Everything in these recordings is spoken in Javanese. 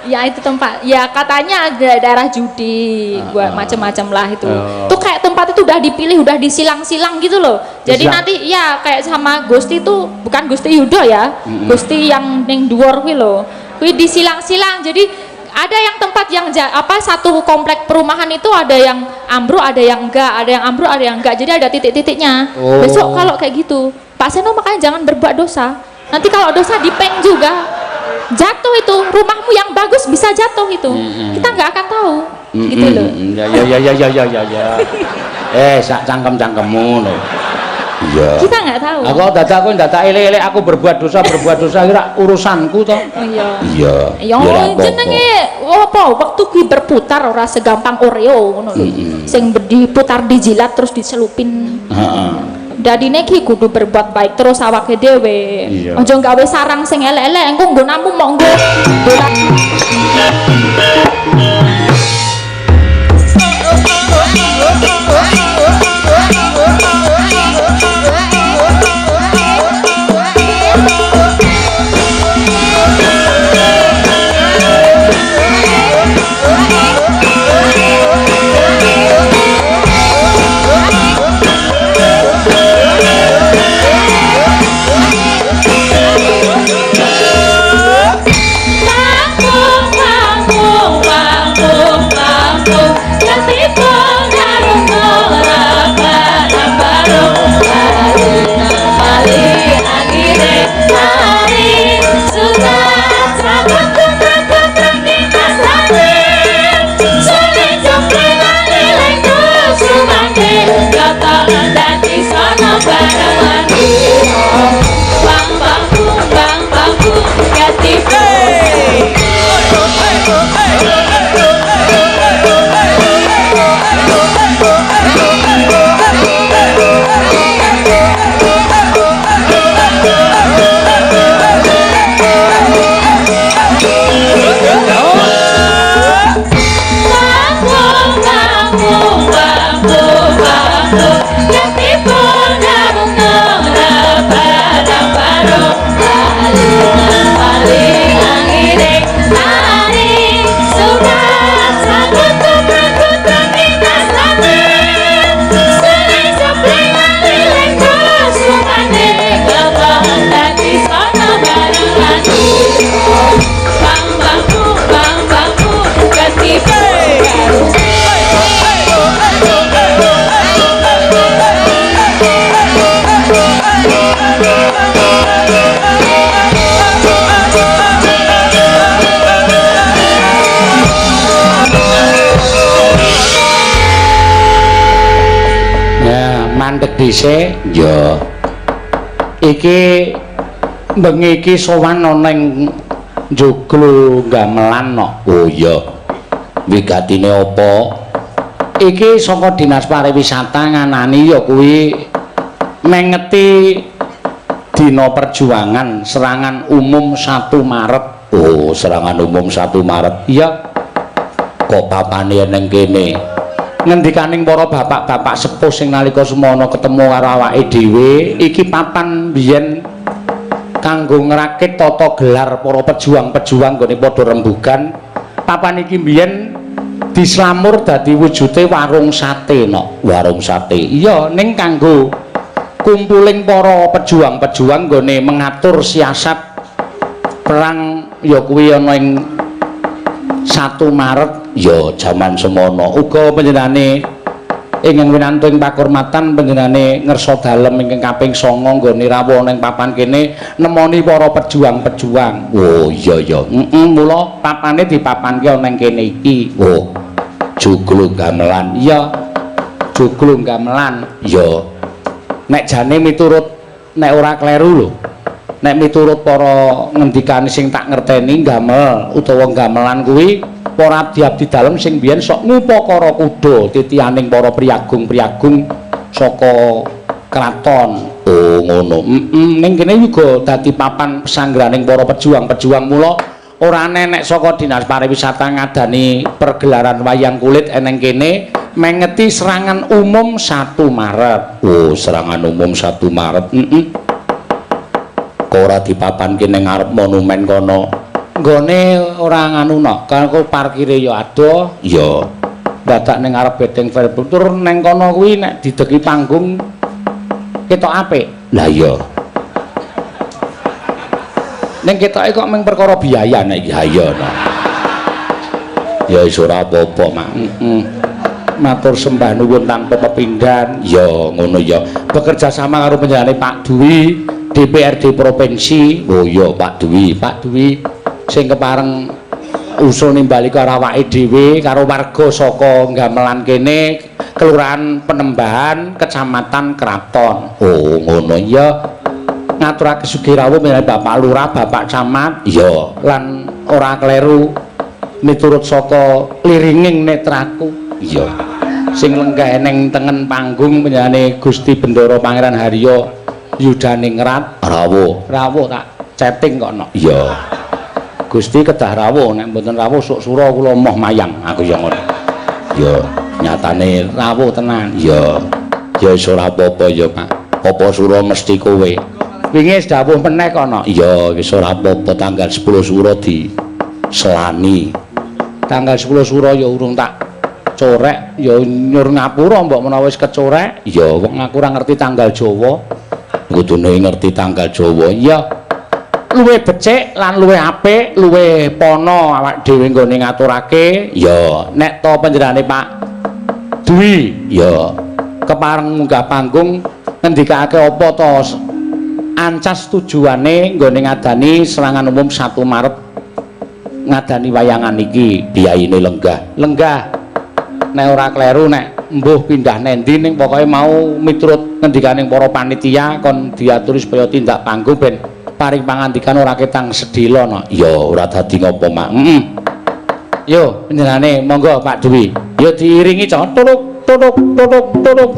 Ya itu tempat, ya katanya ada daerah judi, buat macam-macam lah itu. Tuh kayak tempat itu udah dipilih, udah disilang-silang gitu loh. Jadi nanti ya kayak sama Gusti itu, bukan Gusti Yudo ya, Gusti yang ning dhuwur kuwi lho. Kuwi disilang-silang. Jadi ada yang tempat yang satu komplek perumahan itu ada yang ambruk, ada yang enggak, ada yang ambruk, ada yang enggak. Jadi ada titik-titiknya. Besok kalau kayak gitu, Pak Seno makanya jangan berbuat dosa. Nanti kalau dosa dipeng juga. Jatuh itu rumahmu yang bagus bisa jatuh itu kita nggak akan tahu gitu loh. Ya sak cangkem-cangkemmu loh. Iya kita nggak tahu. Aku dadak elek-elek aku berbuat dosa kira urusanku toh. Oh iya jenenge apa waktu kuwi berputar ora segampang Oreo ngono lho. Sing diputar dijilat terus diselupin. Dadine ki kudu berbuat baik terus awake dhewe. Aja gawe sarang sing elek-elek engko nggonamu mok nggo dolan. mandek dhisik ya iki bengi iki sowan ana ning njoglo gamelan no. Oh iya wigatine apa iki saka Dinas Pariwisata nganani ya kuwi mengeti dina perjuangan serangan umum 1 Maret. Oh serangan umum 1 Maret iya kok papane ning kene ngendikaning para bapak-bapak sepuh sing nalika semono ketemu karo awake dhewe iki papan biyen kanggo ngrakit tata gelar para pejuang-pejuang nggone padha rembugan. Papan iki biyen dislamur dadi wujude warung sate no. Warung sate iya ning kanggo kumpuling para pejuang-pejuang nggone mengatur siasat perang ya kuwi ana ing 1 Maret ya jaman semono uga panjenengane ingkang winantu ing pakurmatan panjenengane ngersa dalem ingkang kaping 9 nggone rawuh ning papan kene nemoni para pejuang-pejuang. Oh iya ya mula papane dipapanke ana ning kene iki. Oh joglo gamelan iya joglo gamelan ya nek jane miturut nek ora kleru lho nek miturut para ngendikane sing tak ngerteni gamel utawa gamelan kuwi para abdi-abdi dalem sing biyen sok ngupakara kuda titianing para priagung-priagung saka kraton. Oh ngono. Ning kene uga dadi papan pesanggraning para pejuang-pejuang mula ora nenek saka Dinas Pariwisata ngadani pergelaran wayang kulit eneng kene mengeti serangan umum 1 Maret. Oh serangan umum 1 Maret. Kok ora dipapanke ning ngarep monumen kono nggone ora nganu nok, kanggo parkire ya ada, ya dadak ning arep bedeng verbal tur ning kono kuwi nek dideki panggung ketok apik. Lah iya. Ning ketoke kok mung perkara biaya nek iki ya no. Ya wis ora apa-apa, Mak. Matur sembah nuwun tanpa pepindhan. Ya ngono ya. Bekerja sama karo penjenengane Pak Dwi, DPRD provinsi. Oh iya Pak Dwi, Pak Dwi sing kepareng usul nimbali karo awake dhewe karo warga saka Gamelan kene, Kelurahan Penembahan, Kecamatan Kraton. Oh ngono ya. Ngaturake sugih rawuh menawi Bapak Lurah, Bapak Camat. Ya, lan ora kleru miturut saka liringing netraku. Iya. Sing lenggah ning tengen panggung penyanyi Gusti Bendoro Pangeran Haryo Yudaningrat rawuh. Rawuh tak chatting kok no. Iya. Gusti kedah rawuh, nek mboten rawuh sok sura kula moh mayang aku ya ngono. Ya, nyatane rawuh tenan. Ya. Ya wis ora apa-apa ya, Pak. Apa sura mesti kowe. Wingi wis dawuh meneh kono. Iya, wis ora apa-apa tanggal 10 sura di selani. Tanggal 10 sura ya urung tak corek ya nyur ngapura mbok menawa wis kecorek ya wong aku ora ngerti tanggal Jawa kudune ngerti tanggal Jawa ya luwih becik lan luwih apik luwih pono awak dhewe nggone ngaturake ya nek to panjenengane Pak Dwi ya kepareng munggah panggung ngendikake apa to ancas tujuane nggone ngadani serangan umum 1 Maret ngadani wayangan iki biayane lenggah nek ora kleru nek mbuh pindah nendi ning pokoke mau miturut ngendikaning para panitia kon diaturi supaya tindak panggung ben paring pangandikan ora ketang sedhela no. Ya ora dadi ngopo Mak. Yo panjenengane monggo Pak Dwi. Yo diiringi cok tuluk tuluk tuluk tuluk.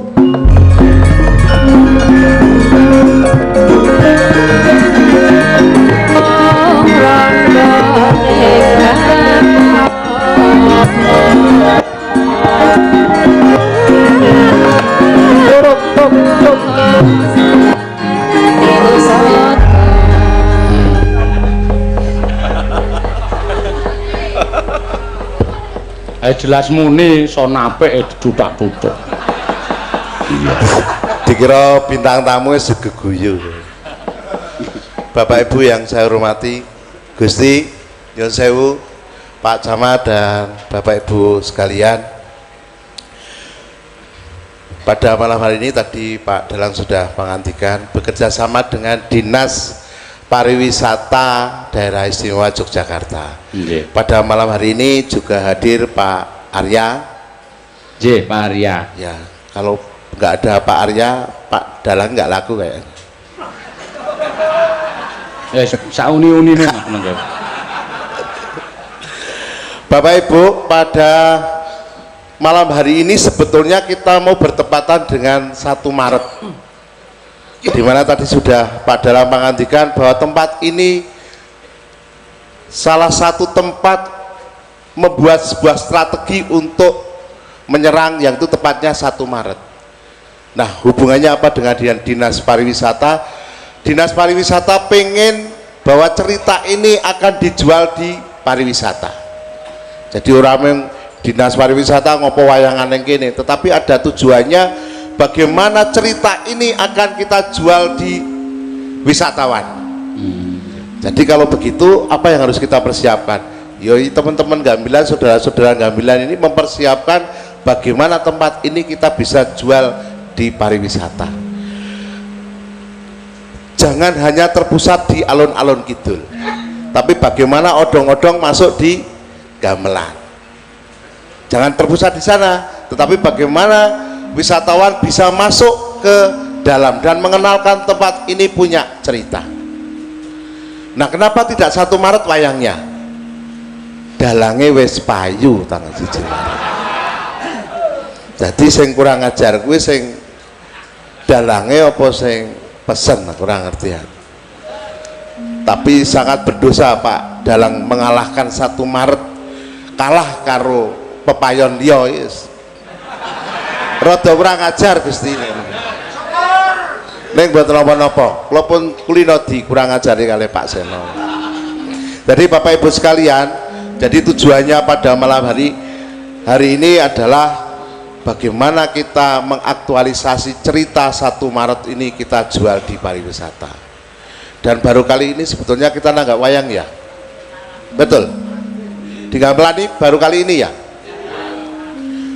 Jelas muni son apik dicutak-cutuk. Iya. Dikira bintang tamu wis geguyu. Bapak Ibu yang saya hormati, Gusti nyuwun sewu, Pak Camat dan Bapak Ibu sekalian. Pada malam hari ini tadi Pak Dalang sudah mengantikan bekerja sama dengan Dinas Pariwisata Daerah Istimewa Yogyakarta. Pada malam hari ini juga hadir Pak Arya. Pak Arya. Ya, kalau nggak ada Pak Arya, Pak Dalang nggak laku kayaknya. Ya, sauni-unine Mak. Bapak Ibu, pada malam hari ini sebetulnya kita mau bertepatan dengan 1 Maret. Di mana tadi sudah Pak Dalang mengantikan bahwa tempat ini salah satu tempat membuat sebuah strategi untuk menyerang yang itu tepatnya 1 Maret. Nah, hubungannya apa dengan Dinas Pariwisata? Dinas Pariwisata pengen bahwa cerita ini akan dijual di pariwisata. Jadi orang yang Dinas Pariwisata ngopo wayangan yang kini, tetapi ada tujuannya bagaimana cerita ini akan kita jual di wisatawan. Jadi kalau begitu apa yang harus kita persiapkan? Yoi teman-teman Gamelan, saudara-saudara Gamelan ini mempersiapkan bagaimana tempat ini kita bisa jual di pariwisata. Jangan hanya terpusat di alun-alun kidul, tapi bagaimana odong-odong masuk di Gamelan. Jangan terpusat di sana, tetapi bagaimana wisatawan bisa masuk ke dalam dan mengenalkan tempat ini punya cerita. Nah, kenapa tidak 1 Maret wayangnya? Dalange wis payu tanggal 1 Maret. Jadi sing kurang ajar kuwi sing dalange apa sing pesen kurang ngerti ya. Tapi sangat berdosa Pak Dalang mengalahkan 1 Maret, kalah karo pepayon liya wis. Rada kurang ajar Gusti ning mboten napa-napa. Kula pun kulino di kurang ajari kali Pak Seno. Jadi Bapak Ibu sekalian, jadi tujuannya pada malam hari ini adalah bagaimana kita mengaktualisasi cerita 1 Maret ini kita jual di pariwisata. Dan baru kali ini sebetulnya kita nanggap wayang ya, betul? Di Gamelan ini baru kali ini ya,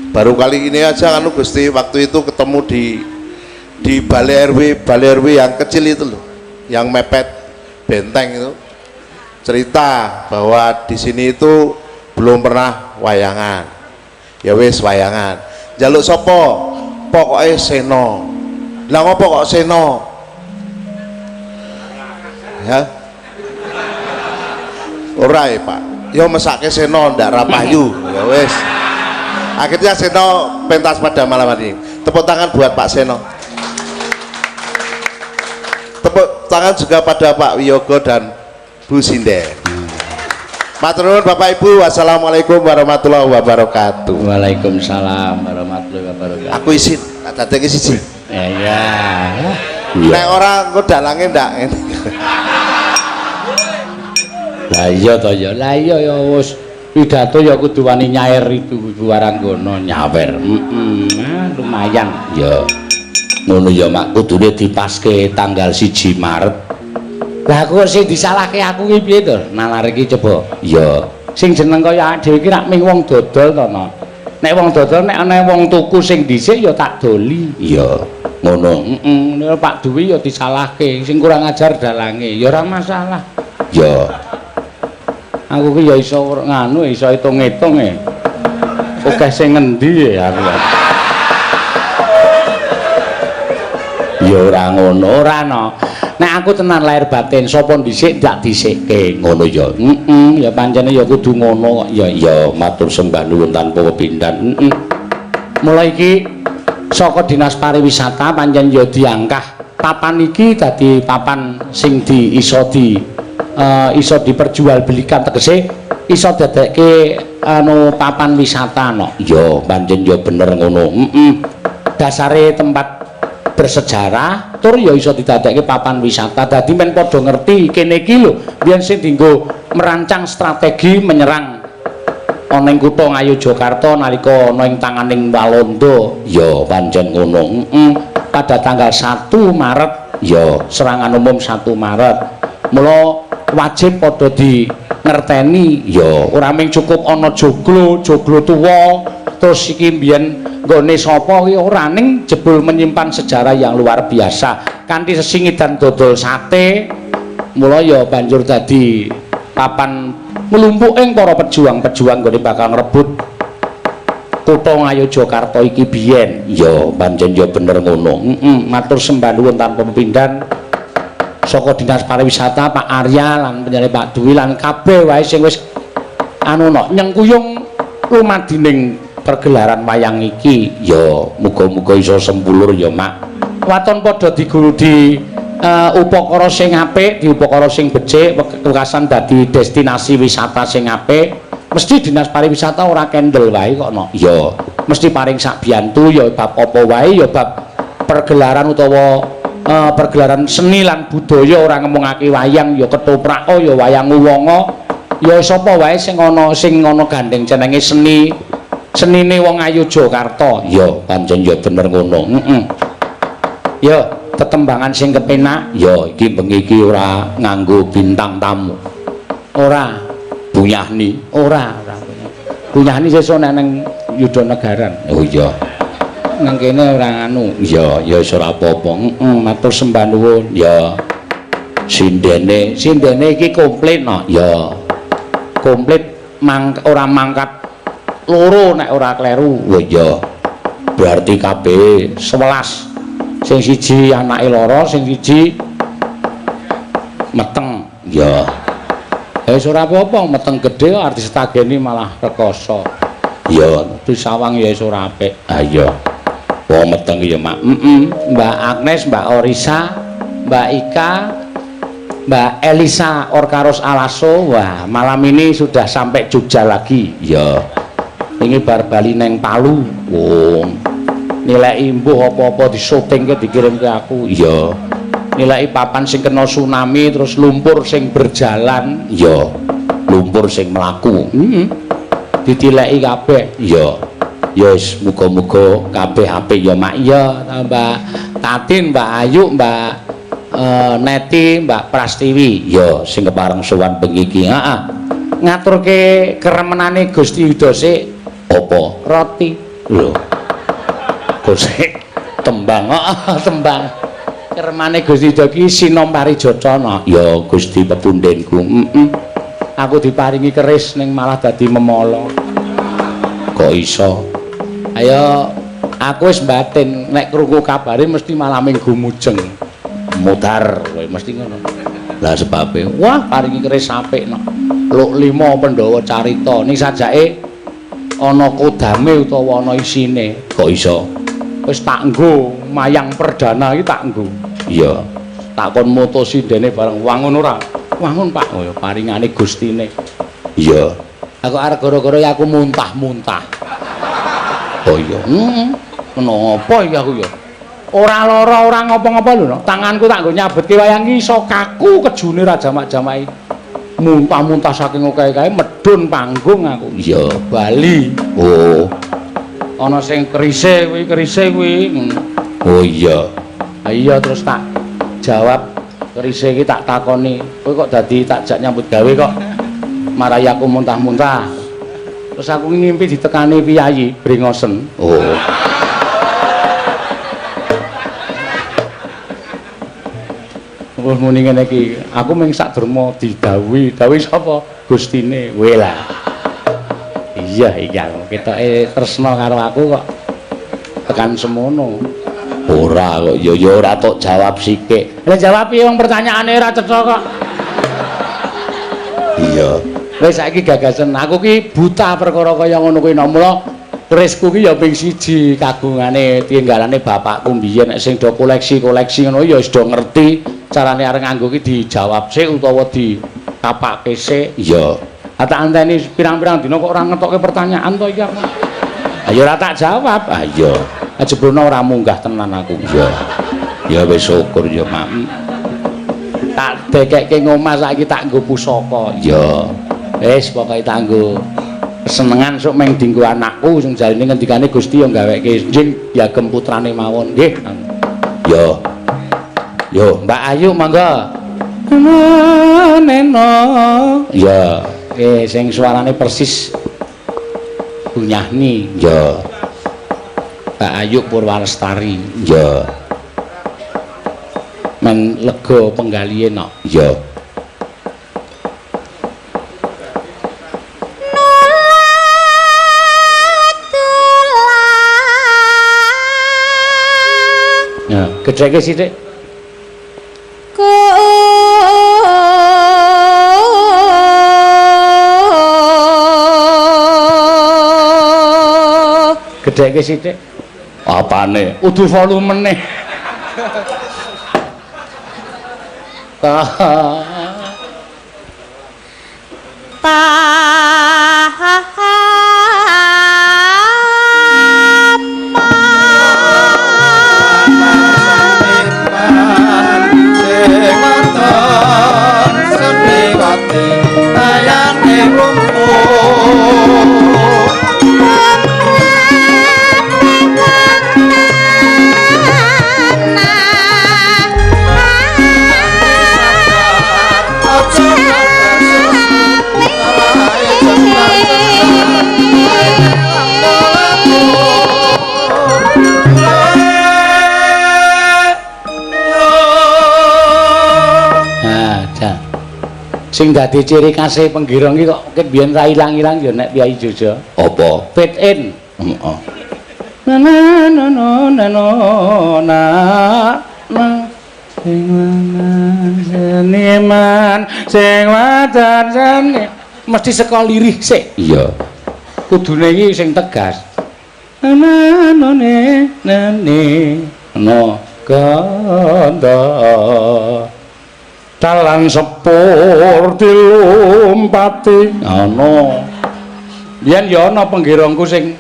baru kali ini aja kan Gusti, waktu itu ketemu di balai RW yang kecil itu loh, yang mepet benteng itu, cerita bahwa di sini itu belum pernah wayangan. Ya wis wayangan. Jaluk sopo? Pokoknya seno. Lah ngopo kok seno? Ya. Ora ya, Pak. Ya mesake seno ndak rapayu. Ya wis. Akhirnya Seno pentas pada malam hari ini. Tepuk tangan buat Pak Seno. Tepuk tangan juga pada Pak Wiyogo dan Bu Sinden. Matur nuwun Bapak Ibu. Wassalamualaikum warahmatullahi wabarakatuh. Waalaikumsalam warahmatullahi wabarakatuh. Aku izin, tak dadeki siji. Ya. Nek ora engko dalange ndak. Lah iya to ya. Lah iya ya wis pidato ya kudu wani nyair itu Ibu Waranggono nyawer. Lumayan ya. Ngono ya mak kudune dipaske tanggal 1 Maret. Lah aku sing disalahke aku iki piye to? Nalar iki coba. Ya, sing jeneng kaya dhewe iki rak ming wong dodol to no. Nek wong dodol nek ana wong tuku sing dhisik ya tak doli. Ya, ngono. Nek Pak Duwi ya disalahke, sing kurang ajar dalange. Ya ora masalah. Ya. Aku ki ya iso nganu, iso hitung-hitung e. Oke sing ngendi ya aku. Ya ora ngono, ora no. Nek aku tenan lahir batin sapa dhisik ndak dhisikke ngono ya. Ya pancene ya kudu ngono kok. Ya matur sembah nuwun tanpa kepindhan. Mula iki saka Dinas Pariwisata pancen ya diangkah papan iki dadi papan sing iso diperjualbelikan, tegese iso dadekke anu papan wisata no. Ya pancen ya bener ngono. Dasare tempat bersejarah tur ya iso didadekke papan wisata. Dadi men padha ngerti kene iki lho biyen sing dienggo merancang strategi menyerang ana ing kutha Ngayogyakarta nalika ana ing tanganing Walanda ya pancen ngono. Pada tanggal 1 Maret ya serangan umum 1 Maret. Mula wajib padha di ngerteni ya ora mung cukup ana joglo tuwa terus iki mbiyen nggone sapa ki ora ning jebul menyimpan sejarah yang luar biasa kanthi sesingit dan dodol sate. Mula ya banjur dadi papan nglumpuking para pejuang-pejuang nggone bakal ngrebut kutha Ngayogyakarta iki biyen. Ya pancen ya bener ngono. Matur sembah nuwun tanpa pepindhan saka Dinas Pariwisata Pak Arya lan penyanyi Pak Dwi lan kabeh wae sing wis anu no nyengkuyung lumadining pergelaran wayang iki. Ya muga-muga iso sempulur ya Mak. Waton padha diguru di upakara sing apik, di upakara sing becik, wekasan dadi destinasi wisata sing apik. Mesti Dinas Pariwisata ora kendel wae kok no. Ya mesti paring sak biyantu ya bab apa wae ya bab pergelaran utawa pergelaran seni lan budaya ora ngomongake wayang ya ketoprak ya wayang uwanga ya sapa wae sing ana gandeng jenenge senine wong Ngayogyakarta. Ya pancen ya bener ngono. Ya tetembangan sing kepenak ya iki bengi iki ora nganggo bintang tamu. Ora Bunyahni, ora Bunyahni sesuk nang Yudhanagaran. Oh iya. Nang kene ora anu. Ya ora apa-apa. Matur sembah nuwun. Ya sindene iki komplit no. Ya komplit ora mangkat loro nek ora kleru. Oh iya. Berarti kabeh 11. Sing siji anake loro, sing siji meteng. Ya. Wis ora apa-apa, meteng gedhe artis tageni malah rekoso. Ya, disawang ya wis ora apik. Ah iya. Wong meteng ya Mak. Mbak Agnes, Mbak Orisa, Mbak Ika, Mbak Elisa Orkaros Alaso. Wah, malam ini sudah sampai Jogja lagi. Ya. Ini bar bali neng Palu. Wong. Nilai imbuh apa-apa disyutingke dikirim ke aku. Ya. Nilai papan sing kena tsunami terus lumpur sing berjalan. Ya. lumpur sing mlaku. Ditileki kabeh. Ya. Ya wis muga-muga kabeh apik ya Mak ya, Mbak Tatin, Mbak Ayu, Mbak Neti, Mbak Prastiwi. Ya sing kepareng sowan bengi iki. Heeh. Ngaturke keremenane Gusti Yuda sik apa? Roti. Lho. Gosek tembang. Heeh, tembang. Keremane Gusti Yuda ki sinom parijatana. Ya Gusti pepundhenku. Aku diparingi keris ning malah dadi memala. Kok iso? Ayo aku wis batin nek krungu kabare mesti malah minggu mujeng. Mutar kowe mesti ngono. Lah sebabe wah paringi keris apik no. Luk 5 Pandhawa carita ning sajake ana kodame utawa ana isine. Kok iso? Wis tak nggo mayang perdana iki tak nggo. Iya. Tak kon mutusi dene bareng wangun ora? Wangun Pak. Oh ya paringane Gustine. Iya. Aku arep gara-gara aku muntah-muntah. Oh iya. Kenapa iki aku ya? Ora lara, ora ngapa-ngapa lho, no. Tanganku tak nggo nyabetke wayang iki iso kaku kejune ra jamak-jamaki. Muntah-muntah saking akeh-akeh medhun panggung aku. Iya, Bali. Oh. Ana sing kerise kuwi. Oh iya. Ha iya terus tak jawab kerise iki tak takoni, kowe kok dadi takjak nyambut gawe kok marai aku muntah-muntah. Terus aku ngimpi ditekani piyayi brengosen. Oh. Wes muni ngene iki, aku mung sak derma didhawuhi. Dawuhi sapa? Gustine. Wela. Iya iki aku ketoke tresna karo aku kok tekan semono. Ora kok ya ora tok jawab sithik. Lah jawab piye wong pertanyaane ora cetha kok. Iya. Wis saiki gagasan aku ki buta perkara kaya ngono kuwi mula kerisku ki ya ping 1 kagungane tinggalane bapakku mbiyen nek sing do koleksi-koleksi ngono ya wis do ngerti carane arep nganggo ki dijawab sik utawa dikapake sik. Iya. Tak anteni pirang-pirang dina kok ora ngetokke pertanyaan to iki aku. Ayo ora tak jawab. Ah iya. Jebrono ora munggah tenan aku. Iya. Ya wis syukur ya, Mak. Tak dekekke ngomah saiki tak nggo pusaka. Iya. Wis pokoke tak nggo kesenengan sok meng dinggo anakku sing jarine ngendikane Gusti ya gaweke njing yagem putrane mawon. Nggih. Yo. Yo, Mbak Ayu monggo. Neno. Ya, sing suarane persis Bunyahni. Ya. Mbak Ayu Purwalestari. Ya. Men lega penggalihe no. Ya. Ya, gedheke sithik. Gedheke sithik. Apane? Udu volumene. Sing dadi ciri khase penggirong iki kok ket biyen ra ilang-ilang ya nek Kyai Jojo. Apa? Fit in. Heeh. Na na na na na na seniman sing wadan seni mesti saka lirih sik. Iya. Kudune iki sing tegas. Na na ne no kanda dalan sepur dilumpati ana biyen ya ana penggirongku sing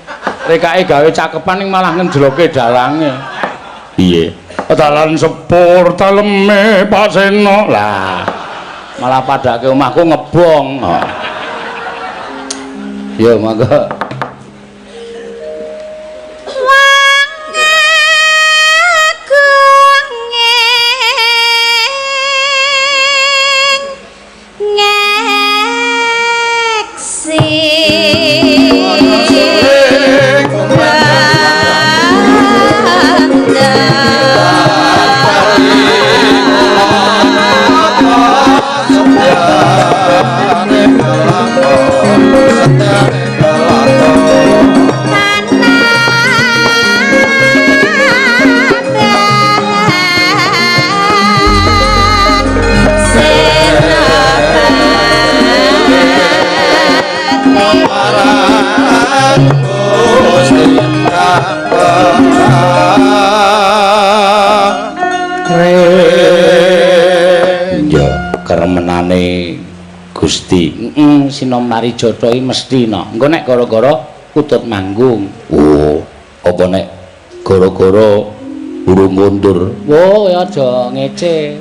rekake gawe cakepan ning malah ngendloke dalange piye dalan sepur daleme Pak Seno lah malah padake omahku ngebong Ya monggo. Keremenane Gusti Sinomari Jatha iki mesti no. Engko nek gara-gara kutut manggung. Oh, apa nek gara-gara urung mundur. Oh, ya aja ngece.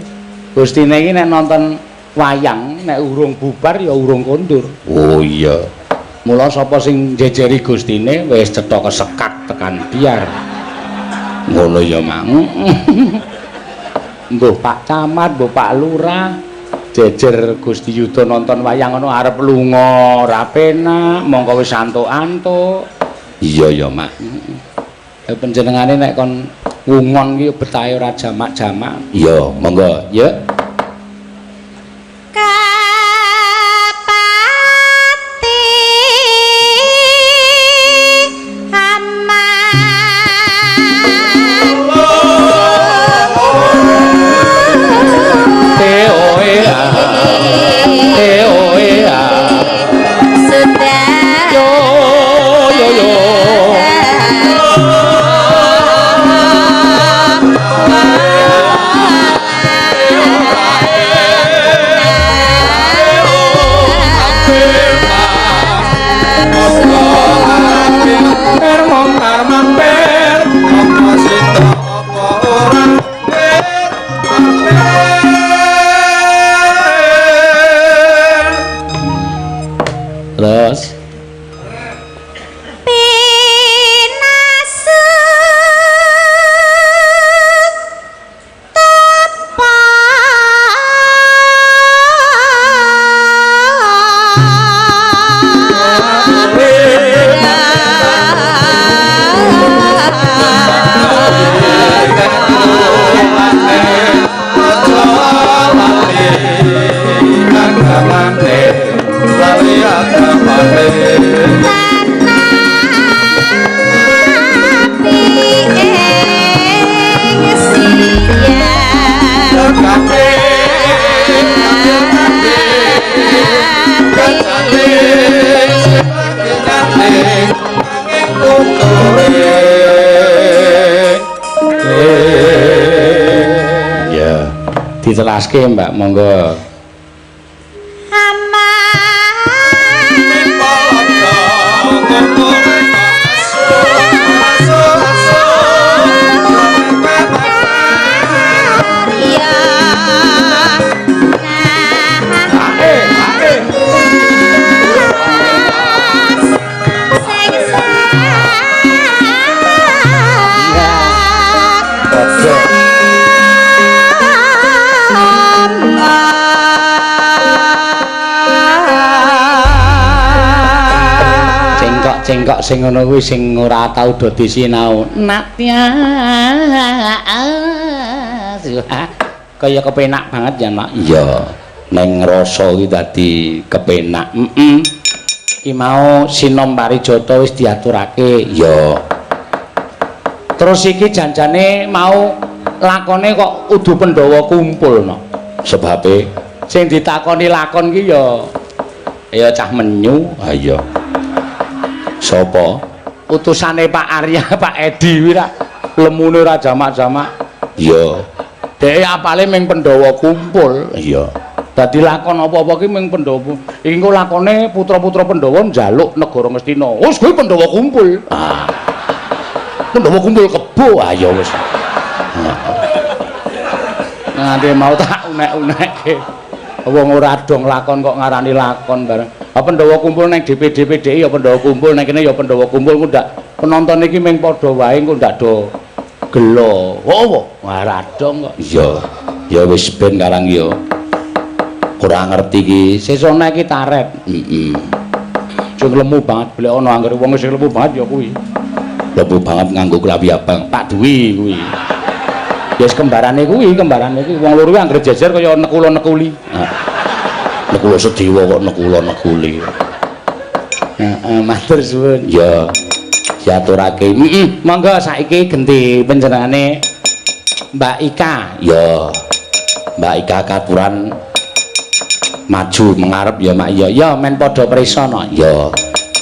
Gustine iki nek nonton wayang nek urung bubar ya urung kondur. Oh iya. Mula sapa sing jejeri Gustine wis cetha kesekak tekan biar. Ngono ya, Mang. Mbuh Pak Camat, mbuh Pak Lurah jejer Gusti Yuda nonton wayang ngono arep lunga ora penak, mongko wis antuk-antuk. Iya ya, Mak. Panjenengane nek kon ngungon iki betahe ora jamak-jamak. Iya, monggo, ya. Ditelaske Mbak, monggo. Cengkok sing ngono kuwi sing ora tau dadi sinau. Natya. Kaya kepenak banget ya, Mak. Iya. Neng rasa iki dadi kepenak. Iki mau Sinomari Jatha wis diaturake. Ya. Terus iki janjane mau lakone kok udu Pandhawa kumpul no. Sebabe sing ditakoni lakon ki ya cah menyu. Ha iya. Sopo? Utusane Pak Arya, Pak Edi kuwi ra lemune ora jamak-jamak. Iya. Dheke apale ming Pandhawa kumpul. Iya. Dadi lakon apa-apa ki ming Pandhawa. Iki engko lakone putra-putra Pandhawa njaluk negara Ngastina. Wis kuwi Pandhawa kumpul. Ah. Pandhawa kumpul kebo. Ah ya wis. Nanti mau tak unek-unekke. Wong ora dong lakon kok ngarani lakon bareng. Apa Pandhawa kumpul nang DPD ya Pandhawa kumpul nang kene ya Pandhawa kumpul ku ndak penonton iki mung padha wae ku ndak do gelo. Oh, waradong kok. Iya. Ya wis ben karang ya. Ora ngerti iki. Sesone iki taret. Heeh. Sing lemu banget blek ana anggere wong sing lemu banget ya kuwi. Lemu banget nganggo klambi abang. Pak Dwi kuwi. Ya kembarane kuwi wong loro anggere jejer kaya nekula-nekuli. Nekula Sedewa kok nekula-nekuli. Heeh, matur suwun. Ya. Diaturake. Monggo saiki genti panjenengane Mbak Ika. Ya. Mbak Ika katuran maju mengarep ya Mak ya. Ya men padha presana. Ya.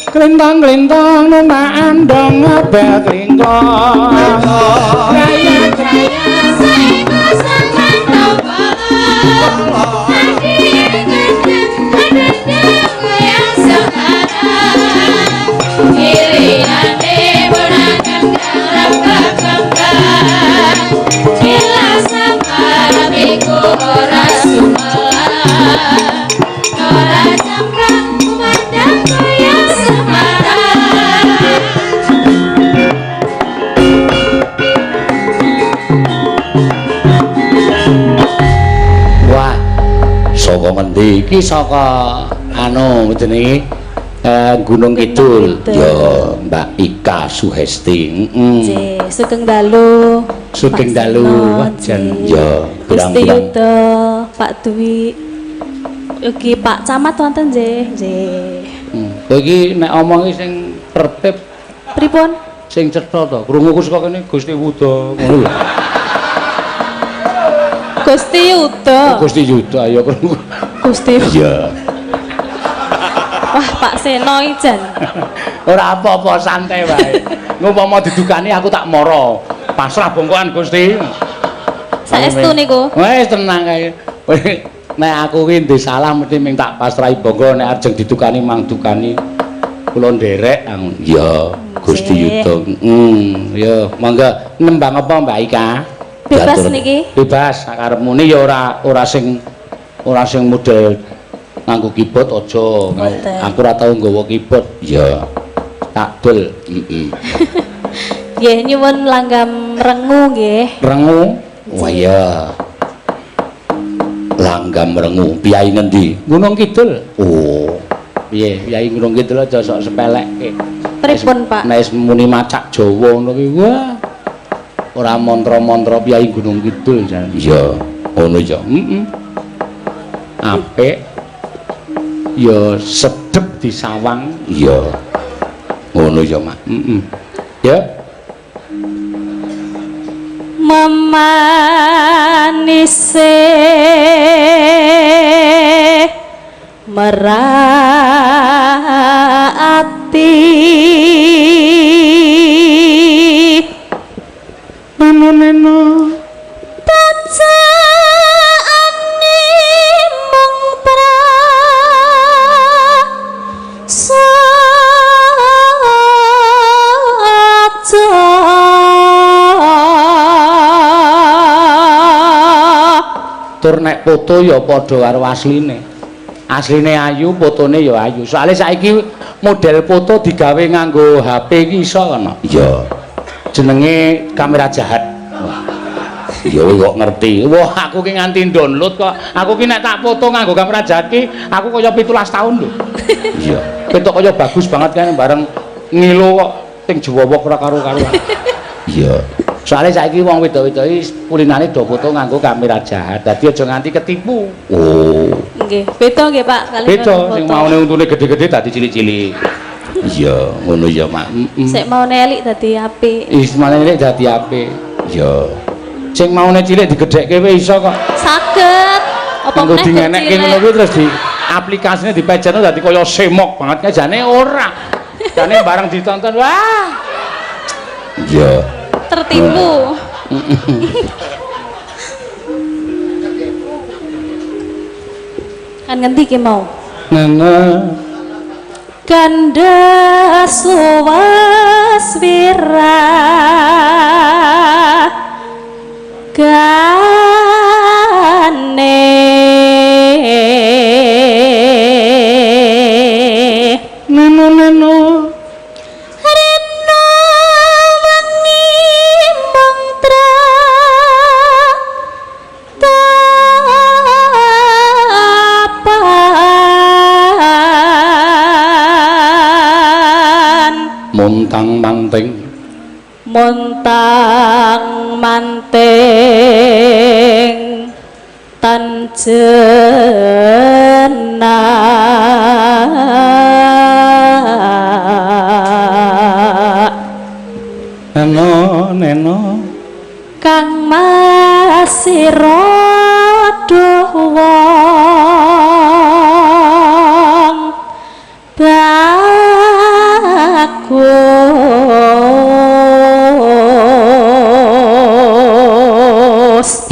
Klintang-klintang numpak andong bel klingkong. Graya-graya saena samantau bala. Wah, saka ngendi iki saka anu jenenge Gunung Kidul. Ya, Mbak Ika Suhesti. Nggih, sugeng dalu. Sugeng dalu wajan. Ya, Gusti Yuda, Pak Dwi. Ugi Pak Camat wonten nggih. Nggih. Kowe iki nek omongi sing tertib Pripun? sing cetha to. Krunguku saka kene Gusti Yuda ngono lho. Gusti Yuda. Gusti Yuda ya krungu. Gusti. Iya. Wah, Pak Seno ijan. Ora apa-apa santai wae. Ngumpama didukani aku tak mara. Pasrah bongkoan Gusti. Saestu niku. Wis tenang kae. Nek aku ki ndek salah mesti ming tak pasrahi bongko nek ajeng didukani mang dukani. Kula nderek. Ya, Gusti Yuda. Ya, monggo nembang apa Mbak Ika? Bebas niki. Bebas sakarepmu ya ora sing model nganggo keyboard aja. Aku ora tau nggawa keyboard. Ya. Takdul. Nggih nyuwun langgam rengu nggih. Rengu? Wah ya. Langgam rengu. Piyai ngendi? Gunung Kidul. Oh. Piye? Piyai Gunung Kidul aja sok sepelekke. Pripun, Pak? Nek muni macak Jawa ngono ki wah. Ora mantra-mantra Piyai Gunung Kidul jan. Iya, ngono ya. Apik. Ya sedep disawang. Iya. Ngono ya, Mak. Ya. Memanise merati neno tacaane mung tur nek foto ya padha karo asline. Asline ayu, fotone ya ayu. Soale saiki model foto digawe nganggo HP iki iso kana? Iya. Jenenge kamera jahat. Wah. Ya kok ngerti. Wah, aku ki nganti download kok. Aku ki nek tak foto nganggo kamera jahat ki, aku kaya 17 tahun lho. Iya. Ketok kaya bagus banget kan bareng ngilu kok sing Jawa ora karo-karuan. Iya. Soalnya saiki wong wedok-wedok iki kulinane do foto nganggo kamera jahat. Dadi aja nganti ketipu. Oh. Nggih, beda nggih Pak kali beda sing maune untune gede-gede dadi cilik-cilik. Iya, ngono ya, Mak. Sik maune elik dadi apik. Is maune elik dadi apik. Iya. Sing maune cilik digedhekke wis iso kok. Saged. Apa meneh dingenekke ngono kuwi terus di aplikasine dipejano dadi kaya semok banget kajane ora. Jane bareng ditonton wah. Iya. Tertipu. Kan ngendi ki mau? Nana Ganda suwaswira gane muntang manting montang manting tanjena neno kang masira wong bagus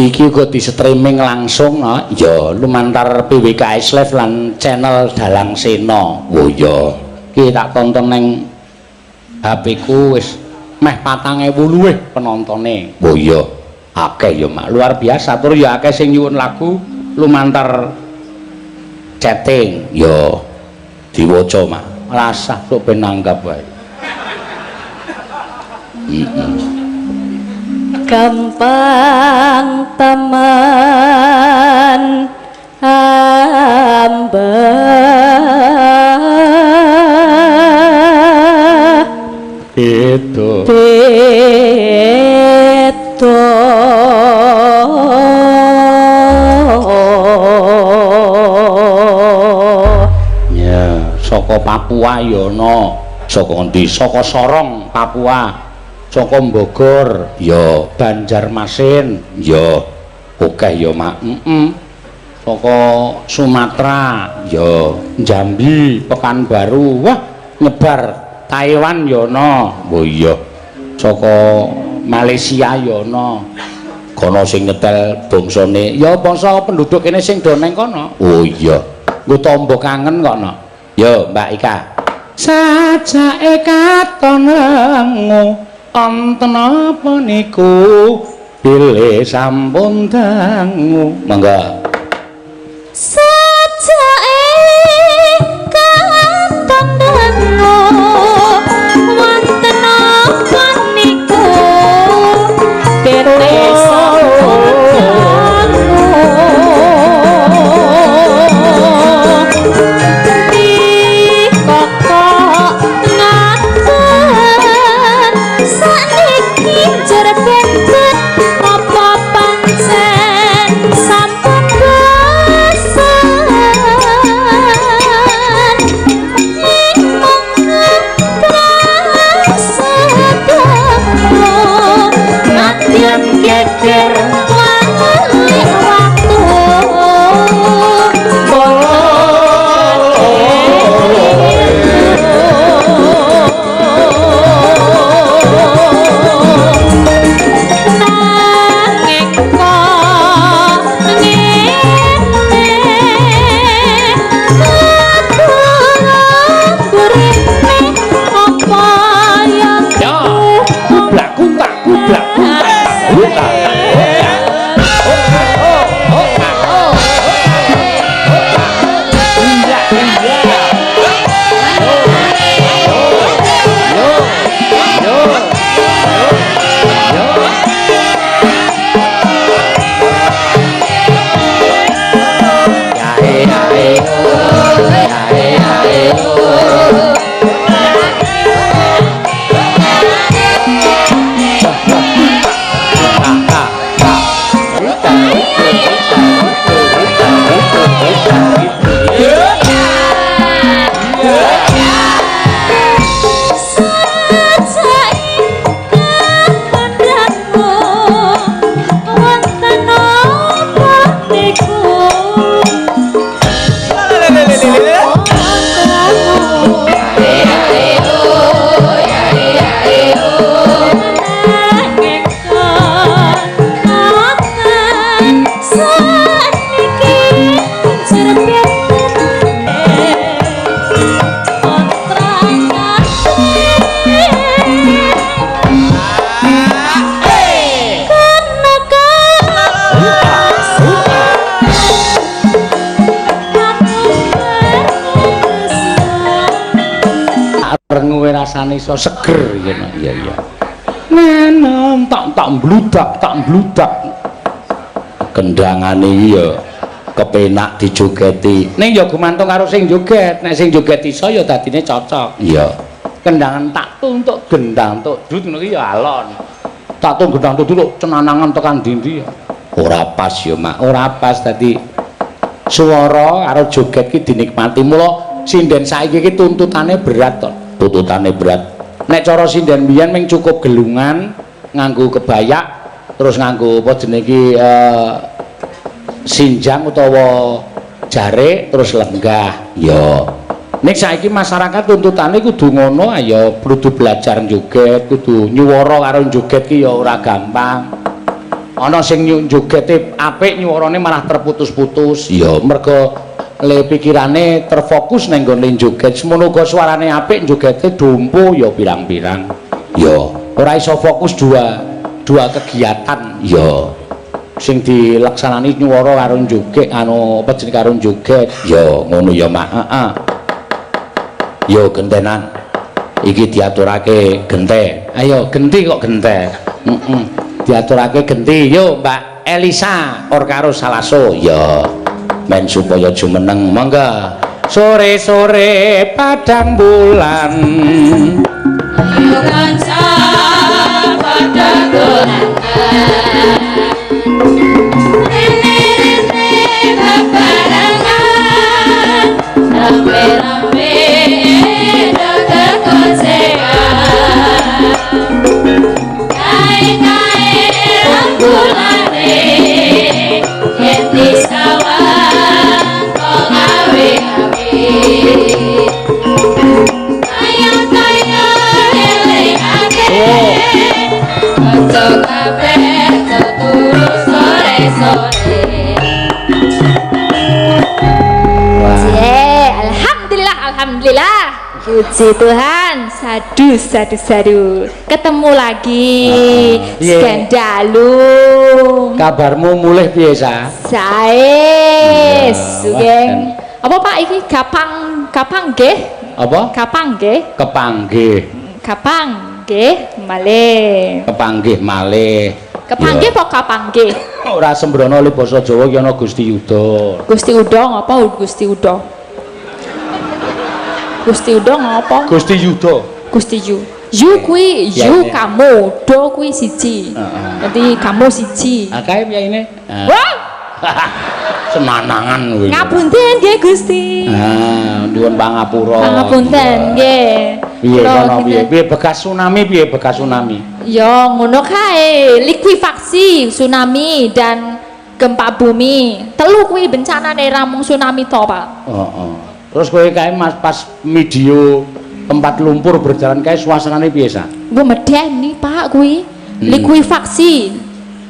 iki uga di streaming langsung no? Ya lumantar PWKS Live lan channel Dalang Sena oh ya iki tak tonton neng HP ku wis meh 4.000 luwih penontone oh ya akeh ya mak luar biasa tur ya akeh sing nyuwun lagu lumantar chatting ya diwaca mak rasah sok ben nanggap wae gampang teman hamba itu ya saka Papua ya ana saka endi saka Sorong Papua saka Bogor ya Banjarmasin ya akeh ya mak saka Sumatera ya Jambi Pekanbaru wah nyebar Taiwan ya ana oh iya saka Malaysia ya ana kono sing nyetel bangsane ya bangsa penduduk kene sing do neng kono oh iya nggo tamba kangen kono ya Mbak Ika sajake katon lengo wonten apa niku bilih sampun dangu mangga sajake katon lengo wonten apa niku bilih sampun rasane iso seger ya iya iya nenem tak mbludak kendangane iya kepenak dijogeti ning ya gumantung karo sing joget nek sing joget iso ya dadine cocok iya kendangan tak untuk gendang tuk dut ngono ki ya alon. Tak tung gendang tuk dulu cenanangan tekan ndi-ndi. Ora pas ya, Mak. Ora pas dadi swara karo joget ki dinikmati. Mula sinden saiki ki tuntutane berat to. Tuntutane berat. Nek cara sinden biyen mung cukup gelungan nganggo kebayak terus nganggo apa jenenge iki sinjang utawa jare terus lenggah. Ya. Nek saiki masyarakat tuntutane kudu ngono ayo kudu belajar joget, kudu nyuwara karo joget ki ya ora gampang. Ana sing jogete apik nyuwarane malah terputus-putus. Ya mergo le pikirane terfokus ning nggone joget. Semono uga suarane apik jogete dumpu ya pirang-pirang. Ya ora iso fokus dua kegiatan. Ya sing dilaksanani nyuwara karo joget anu apa jenenge karo joget. Ya ngono ya Mak. Heeh. Yo gentenan iki diaturake gente. Ayo genti kok gente. Diaturake genti. Yo Mbak Elisa or karo Salaso. Yo men supaya jumeneng monggo. Sore-sore padang bulan. Ayo kanca padha dolan. Rene-rene bebarengan. Rambe-rambe Alhamdulillah, puji Tuhan, sadu, ketemu lagi, Skandalu. Kabarmu mulih piye sa? Sae, sugeng. Apa Pak iki kapang nggih? Apa? Kapang nggih? Kepanggih. Kapang nggih, malih. Kepanggih malih. Kepanggih apa kapang nggih? Ora sembrono li basa Jawa ki ana Gusti Yuda. Gusti Uda ngapa Gusti Uda? Gusti Uda ngapa? Gusti Yuda. Gusti Yu. Yu kuwi yu kamu, do kuwi siji. Dadi kamu siji. Akae piye Wah! Senanangan kuwi. Ngapunten nggih Gusti. Nyuwun pangapura. Pangapunten nggih. Piye kono piye? Piye bekas tsunami? Ya ngono kae, likuifaksi, tsunami dan gempa bumi. Telu kuwi bencanane ra mung tsunami to, Pak. Heeh. Terus kowe kae Mas pas video tempat lumpur berjalan kae suasanane piye sa? Nggo medeni Pak kuwi.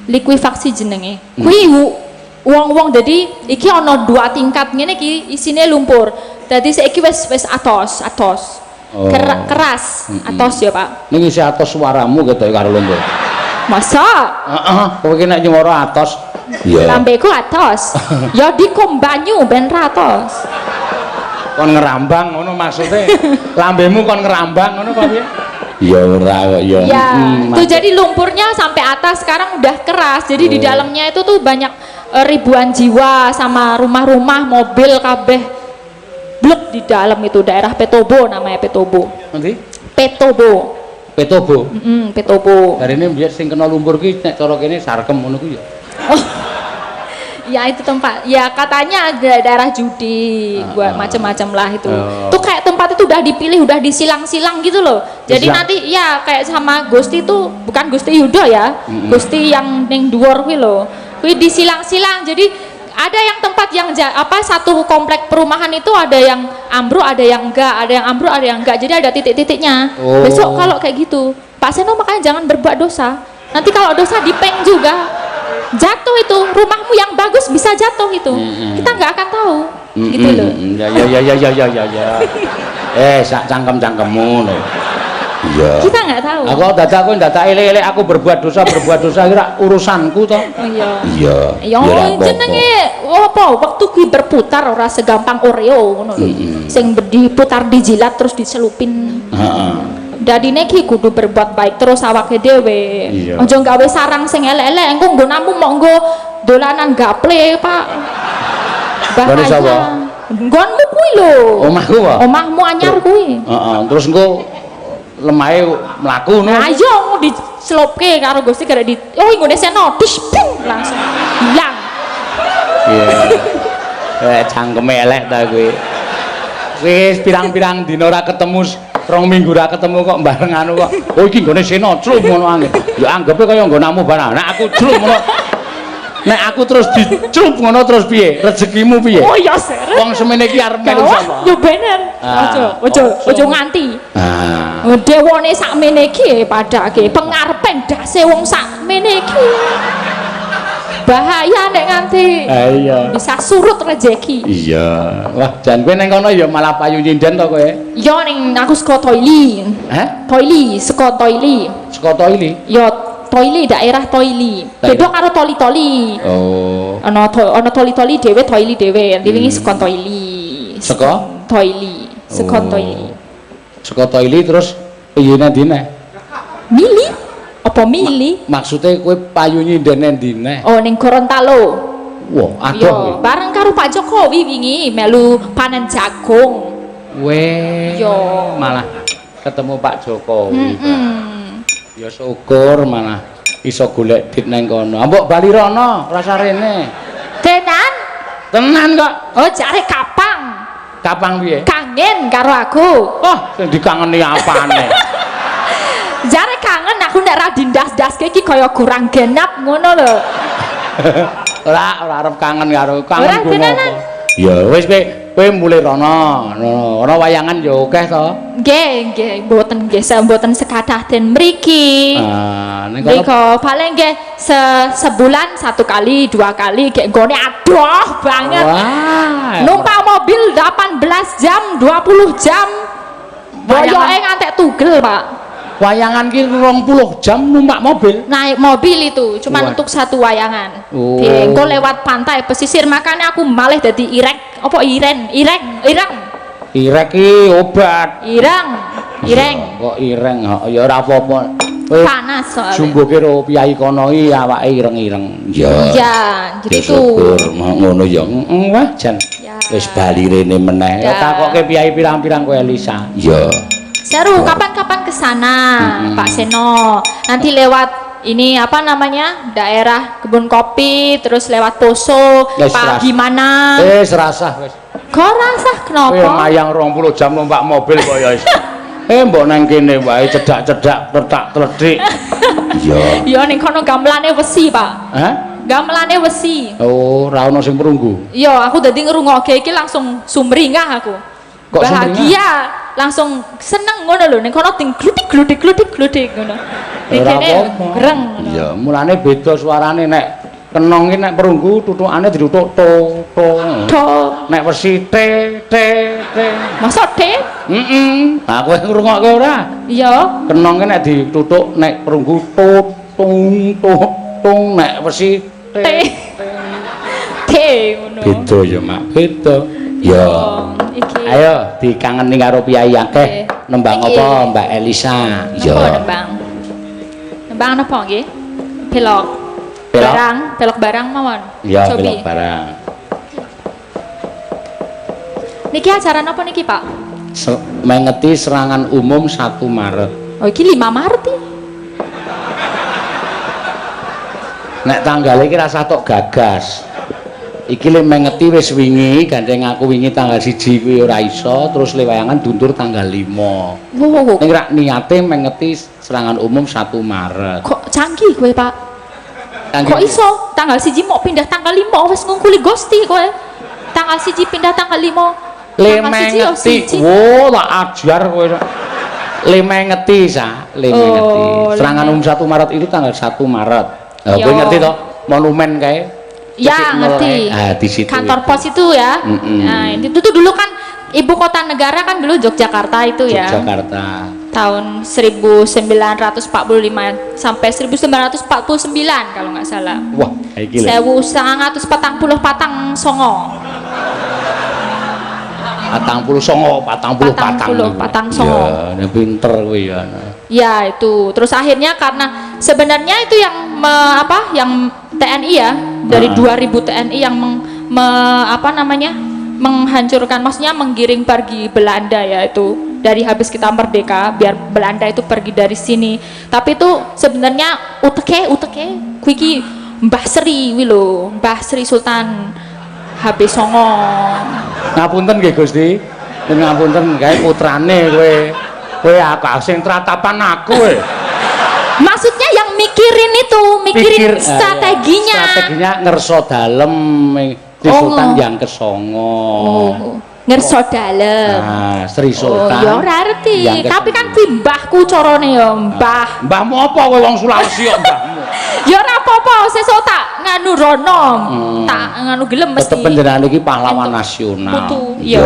Likuifaksi jenenge. Kuwi wong-wong dadi iki ana 2 tingkat ngene iki isine lumpur. Dadi saiki wis atos. Keras atos ya Pak. Niki isih atos suaramu ketok karo lumpur. Masa? Heeh, kowe ki nek nyuwara atos. Iya. Lambeku atos. Ya dikom banyu ben ra atos. Kon ngerambang ngono maksudnya. Lambemu kon ngerambang ngono kok piye? Ya ora kok ya. Ya, itu jadi lumpurnya sampai atas sekarang udah keras. Jadi di dalamnya itu tuh banyak ribuan jiwa sama rumah-rumah, mobil kabeh blok di dalam itu daerah Petobo namanya Petobo. Nanti? Petobo. Petobo. Dari ini biar sing kena lumpur ki nek cara kene Sarkem ngono ku ya. Oh. Ya itu tempat. Ya katanya ada daerah judi, buat macam-macam lah itu. Tuh kayak tempat itu udah dipilih, udah disilang-silang gitu loh. Jadi nanti ya kayak sama Gusti itu bukan Gusti Yudo ya. Gusti yang ning dhuwur kuwi lho. Kuwi disilang-silang. Jadi ada yang tempat yang satu komplek perumahan itu ada yang ambruk, ada yang enggak, ada yang ambruk, ada yang enggak. Jadi ada titik-titiknya. Besok kalau kayak gitu, Pak Seno makanya jangan berbuat dosa. Nanti kalau dosa dipeng juga. Jatuh itu, rumahmu yang bagus bisa jatuh itu. Kita nggak akan tahu. Gitu loh. Ya. Sak cangkem-cangkemmu lho. Iya. Kita nggak tahu. Aku dadak elek-elek aku berbuat dosa kira urusanku toh. Oh iya. Iya. Ya jenenge apa waktu kuwi berputar ora segampang Oreo ngono lho. Sing diputar dijilat terus diselupin. Heeh. Dadine ki kudu berbuat baik terus awake dhewe. Aja gawe sarang sing elek-elek engko nggonamu mok nggo dolanan gaple, Pak. Bahaya. Nggonmu kuwi lho. Omahku kok. Omahmu anyar kuwi. Heeh, terus engko lemahe mlaku ngono. Ayo dicelupke karo Gusti gara di nggone seno dis ping langsung hilang. Iya. Cangkeme elek ta kowe. Wis pirang-pirang dina ora ketemu 2 minggu ora ketemu kok bareng anu kok. Oh iki nggone seno clup ngono angel. Ya anggepe kaya nggonamu barang. Nek aku clup ngono. Nek aku terus diclup ngono terus piye? Rezekimu piye? Oh iya seret. Wong semene iki arep melu sapa? Yo bener. Ojo nganti. Dewane sakmene iki padake pengarepe ndase wong sakmene iki. Bahaya nek nganti. Iya. Bisa surut rezeki. Iya. Wah, jan kowe ning kono ya malah payu nyinden to kowe. Yo ning aku saka Toili. Toili, saka Toili. Saka Toili? Yo Toili daerah Toili. Beda karo Toli-toli. Oh. Ana Toli-toli dhewe, Toili dhewe. Wingi saka Toili. Saka Toili. Saka Toili. Saka Toili terus piye nendine? Mili? Apa mili? Maksudnya kowe payu nyinden nendine? Oh ning Gorontalo. Wah, adoh Yo, kowe. bareng karo Pak Jokowi wingi melu panen jagung. Weh. Yo. Malah ketemu Pak Jokowi. Ya syukur malah iso golek dit nang kono. Mbok bali rono, rasa rene. Tenan? Tenan kok. Oh, jare kapang. Kapang piye? Kangen karo aku. Oh, sing dikangeni apane? Jare kangen aku nek ra dindas-daske iki kaya kurang genap ngono lho. Ora arep kangen karo Ora, kangen tenanan. Ya wis kowe mulai rono. Ana wayangan ya akeh to. Nggih, mboten sekathah den mriki. Ning kono Niko paling nggih sebulan 1 kali, 2 kali gek nggone adoh banget. Wah. Numpak mobil 18 jam, 20 jam. Boyoke ngantek tugel, Pak. Wayangan ki 20 jam numpak mobil. Naik mobil itu cuma untuk satu wayangan. Oh. Engko lewat pantai pesisir, makanya aku malih dadi ireng Irek ki obat. ireng Kok ireng ya ora apa-apa. Kowe panas soalnya. jumbuke ro piyai kono iki awake ireng-ireng. Ya. Ya, jadi Ya itu. syukur ngono ya. Wah, jan. Ya. Wis bali rene meneh. Ya Ya. takoke piyai pirang-pirang kowe Elisa. Ya. Seru, kapan-kapan ke sana, Pak Seno. Nanti lewat ini apa namanya? Daerah kebun kopi, terus lewat Poso, Wis Pak ras. gimana? Wis rasah wis. Kok rasah Kowe kenapa? mayang 20 jam numpak mobil kok ya wis. Mbok nang kene wae cedak-cedak tetak-tledik. Iya. Ya ning kono gamelane wesi, Pak. Hah? Gamelane wesi. Oh, ra ono sing perunggu. Yo, aku dadi ngrungokke iki langsung sumringah aku. Kok Bahagia, langsung seneng ngono lho ning kono ting glutik ngono. Ora Dikene apa-apa. greng ngono. Iya, mulane beda suarane nek kenong ki nek perunggu tutukane ditutuk to. To, Nek wesi te. masa te? Nah, kowe ngrungokke ora? Iya. Kenong ki nek ditutuk nek perunggu tung nek wesi Te. Te ngono. Beda ya, Mak. Beda. Ya. Oh, iki. Ayo dikangeni karo piyai akeh. Oke. Nembang Iki. apa, Mbak Elisa? Napa nembang? Nembang napa nggih? Belok. Belok? Belok barang mawon. Ya, Cobi. belok barang. Niki ajaran apa niki, Pak? Mengeti serangan umum 1 Maret. Oh, iki 5 Maret iki. Nek tanggal iki rasa tok gagas. Iki lek mengeti wis wingi, gandeng aku wingi tanggal 1 kuwi ora iso, terus lewayangan dundur tanggal 5. Wow. Ning rak niate mengeti serangan umum 1 Maret. Kok canggih kowe, Pak? Canggih. Kok iso tanggal 1 mau pindah tanggal 5 wis ngungkuli Gusti kowe. Tanggal 1 pindah tanggal 5. Le Tanggal 1 yo mengeti. 1. Wo, tak ajar kowe. Le mengeti sa, le mengeti. Oh, Serangan umum 1 Maret itu tanggal 1 Maret. Kowe Yo. ngerti toh? Monumen kae. Ya, Titik nol ngerti. kae. Ah, di situ. Kantor pos itu ya. Nah, itu tuh dulu kan ibu kota negara kan dulu Yogyakarta itu ya. Jakarta. Tahun 1945 sampai 1949 kalau nggak salah. Wah, iki lho. 1944 songo. 40 songo. Ya, pinter kowe ya. Ya itu. Terus akhirnya karena sebenarnya itu yang yang TNI ya dari 2000 TNI yang menghancurkan, maksudnya menggiring pergi Belanda ya itu dari habis kita merdeka biar Belanda itu pergi dari sini. Tapi itu sebenarnya uteke kuiki Mbah Sri wilo, Mbah Sri Sultan habis Songo. Ngapunten nggih Gusti. Ngapunten gawe putrane kowe aku sing tratapan aku kowe. Maksudnya yang mikirin strateginya. Strateginya ngerso dalem Sri Sultan yang kesongo. Ngerso dalem. Nah, Sri Sultan. Ya ora ngerti. Tapi kan kuwi mbahku carane ya, Mbah. Mbahmu apa kowe wong Sulawesi kok mbahmu? Ya ora apa-apa, sesuk tak nganu rono. Tak nganu gelem mesti. Tetep panjenengan iki pahlawan nasional. Ya,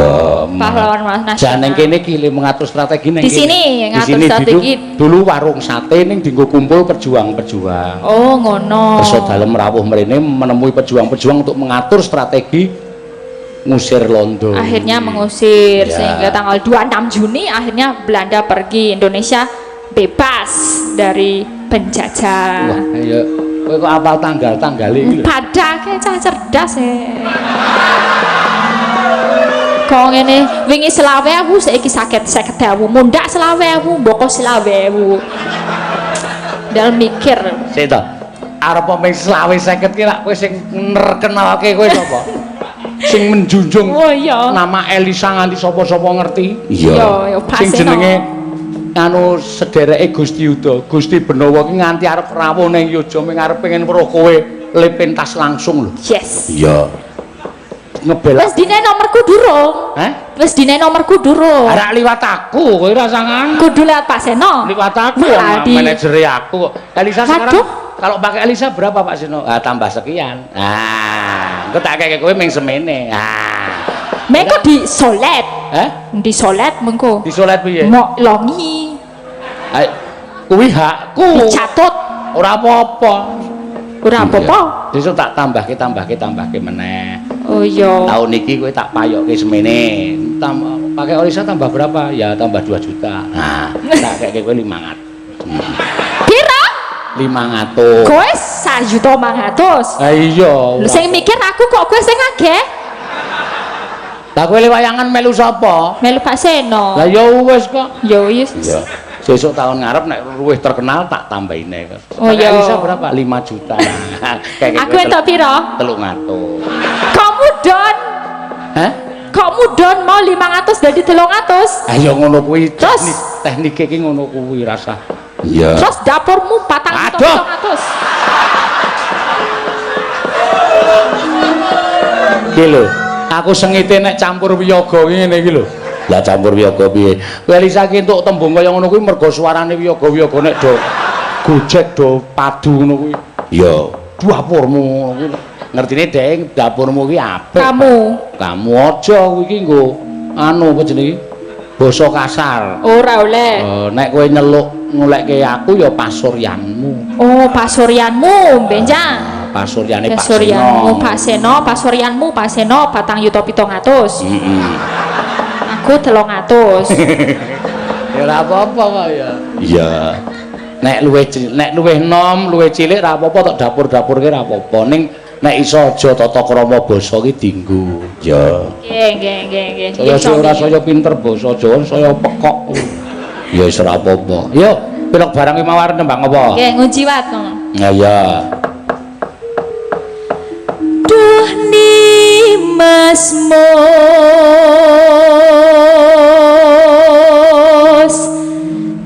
pahlawan nasional. Jangan kene iki mengatur strategi ning di sini ngatur strategi. Dulu warung sate ning dienggo kumpul pejuang-pejuang. Oh, ngono. Terus dalem rawuh mrene menemui pejuang-pejuang untuk mengatur strategi ngusir Londo. Akhirnya mengusir sehingga tanggal 26 Juni akhirnya Belanda pergi, Indonesia bebas dari penjajah. Wah, ya kowe kok apal tanggal-tanggal iki lho. Padahal cah cerdas kok ngene wingi 20.000 saiki 50.000 mundak 20.000 mboko 20.000 dal mikir sik to arep peming 20-50 ki lak kowe sing nerkenalke kowe sapa sing menjunjung nama Elisa nganti sapa-sapa ngerti iya sing jenenge anu sedereke Gusti Yuda Gusti Benawa ki nganti arep rawuh ning Yoja ming arep pengen weruh kowe le pentas langsung lho yes iya ngebela. Wis dine nomorku durung. Wis dine nomorku durung. Arek liwat aku, kowe ra sangan. Kudu liwat Pak Seno. Liwat aku, manajere aku. Elisa sekarang kalau pakai Elisa berapa Pak Seno? Tambah sekian. Engko tak keke kowe ming semene. Mengko di solet. Di solet mengko. Di solet piye? Mok longi. Kuwi hakku. Dicatut. Ora apa-apa. Ora apa-apa. Besok tak tambahke meneh. Oh iya. Tahun niki kowe tak payokke semene. Pakai Elisa tambah berapa? Ya tambah 2 juta. Nah, tak keke kowe 500. Pira? 500. Kowe 1.500.000. Iya. Sing mikir aku kok kowe sing ageh. Lah kowe wayangan melu sapa? Melu Pak Seno. Lah ya wis kok. Ya wis. Iya. Sesuk tahun ngarep nek luwih terkenal tak tambahine. Oh iya. Elisa berapa? 5 juta. Aku entuk pira? 300. Kok mudon? Kok mudon mau 500 dadi 300? Ayo ngono kuwi. Teknik iki ngono kuwi rasa. Iya. Terus dapurmu 400. Iki lho, aku sengite nek campur wiyaga ngene iki lho. Lah campur wiyaga piye? Kowe Elisa ki entuk tembung kaya ngono kuwi mergo suarane wiyaga-wiyaga nek do gojek do padu ngono kuwi. Iya, dapurmu ngono kuwi. Ngertine dhek dapurmu ki apik. Kamu aja kuwi iki nggo anu apa jenenge? Basa kasar. Ora oleh. Nek kowe nyeluk ngulekke aku ya pasuryanmu. Oh, pasuryanmu, benjang. Pasuryane Pak Seno. Pasuryanmu Pak Seno 4.700.000. Aku 300. Ya ora apa-apa kok ya. Iya. Nek luwih nom, luwih cilik ra apa-apa tok dapur-dapurke ra apa-apa. Ning nek iso aja tata krama basa ki dienggo. Ya. Nggih. Saya saya pinter basa Jawa, saya pekok. Ya wis ora apa-apa. Yo, pilok barang ki mawar nembang apa? Nggih, ngujiwat ngono. Ya ya. Duh Nimasmos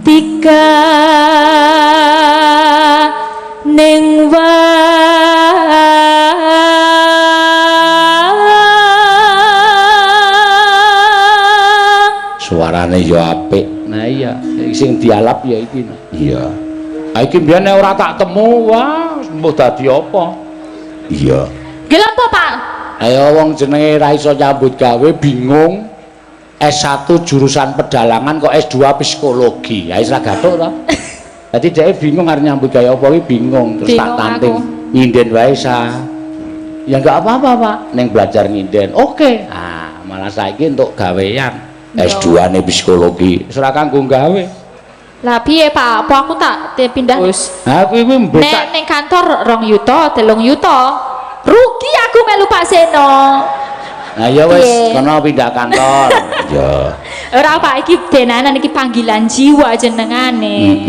tika ning suarane ya apik. Nah iya, sing dialap ya iki. Iya. Iki mbiyen ora tak temu, wah, mbuh dadi apa? Iya. Gila apa, Pak? Ayo wong jenenge ra iso nyambut gawe bingung. S1 jurusan pedalangan kok S2 psikologi. Ya wis ra gathuk to. Dadi dhek bingung arep nyambut gawe apa iki bingung terus tak tanting nyinden wae sa. Ya enggak apa-apa, Pak. Ning belajar nyinden. Oke. Malah saiki entuk gawean. S2-ne psikologi. Wis ora kanggo gawe. Lah piye, Pak? Apa aku tak pindah? Aku iki mbecak. Ning kantor 2 yuta, 3 yuta. Rugi aku melu Pak Seno. Nah ya wis Piye? kono pindah kantor. Ya. Ora apa iki benanan iki panggilan jiwa jenengane.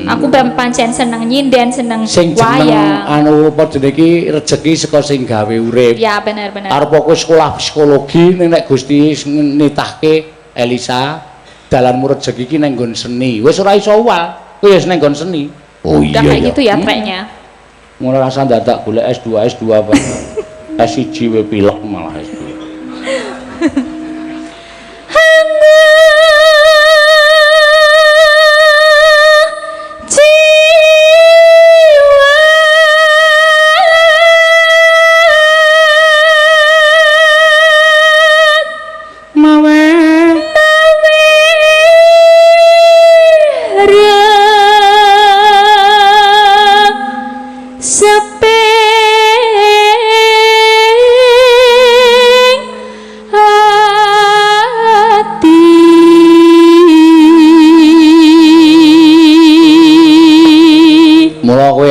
Aku pancen seneng nyinden, seneng Sing jeneng wayang. anu apa jenenge iki rejeki saka sing gawe urip. Ya bener-bener. Arep aku sekolah psikologi nek Gusti nitahke Elisa dalanmu rejeki iki ning nggon seni. Wis ora iso uwal, kowe wis ning nggon seni. Oh Udah kayak gitu ya treknya. Mulai rasa dadak golek S2 apa. S1 we pilek malah S2.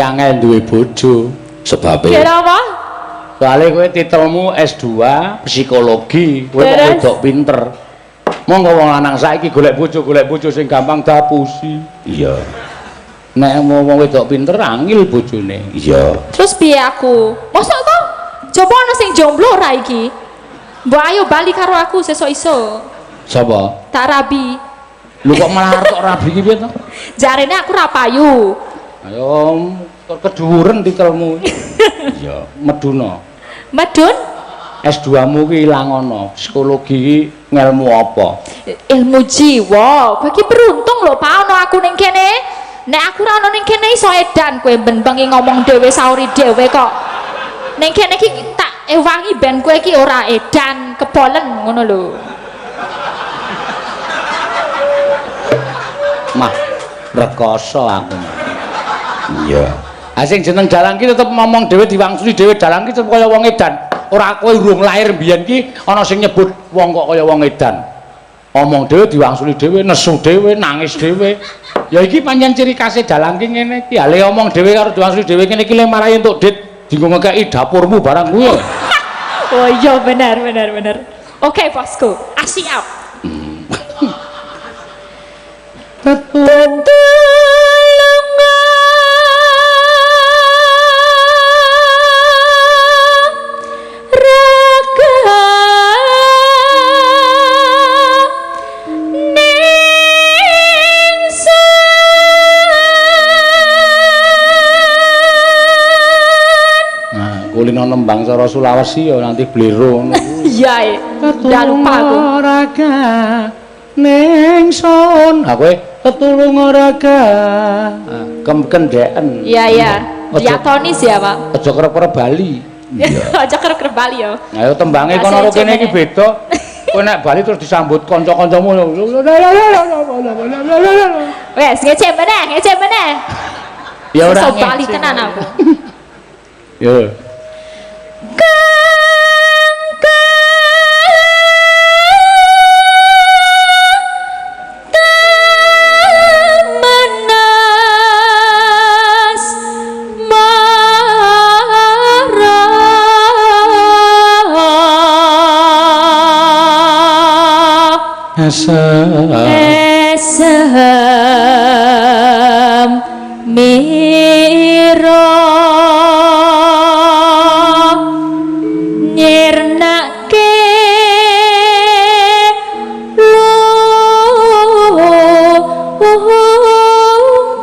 Angel duwe bojo sebabe. Kira apa? Soale kowe titelmu S2 psikologi, kowe kok wedok pinter. Monggo wong lanang saiki golek bojo sing gampang dapusi. Iya. Nek wong wedok pinter angel bojone. Iya. Terus piye aku? Mosok to? Coba ana sing jomblo ora iki? Mbok ayo bali karo aku sesuk iso. Sapa? Tak rabi. Lu kok malah arep rabi iki piye to? Jarene aku ra payu. Ayo keduren titelmu. Iya, meduna. Medun? S2-mu ki ilang ana. Psikologi ki ngelmu apa? Ilmu jiwa. Kowe iki beruntung lho, Pak, ana aku ning kene. Nek aku ora ana ning kene iso edan kowe ben-bengi ngomong dhewe sauri dhewe kok. Ning kene iki tak ewangi ben kowe iki ora edan, kebolen ngono lho. Mah, rekoso aku. Iya. Ah sing jeneng dalang ki tetep ngomong dhewe diwangsuli dhewe dalang ki tetep kaya wong edan. Ora kowe urung lahir mbiyen ki ana sing nyebut wong kok kaya wong edan. Omong dhewe diwangsuli dhewe, nesu dhewe, nangis dhewe. Ya iki pancen ciri khas dalang ki ngene iki. Ale omong dhewe karo diwangsuli dhewe kene iki le marahi entuk dit dienggo ngekeki dapurmu barang kuwi. Oh iya benar. Oke, bosku. Siap. Kulino nembang cara Sulawesi ya nanti blero ngono. Iya, udah lupa aku. Raga ning son. Ha kowe ketulung raga. Kendeken. Iya. Diatonis ya, Pak. Aja kerep-kerep Bali. Aja kerep Bali ya. Ayo tembange kono kene iki beda. Kowe nek Bali terus disambut kanca-kancamu. Wes, ngece meneh. Ya ora Bali tenan aku. Ya. Esem miro nyirnake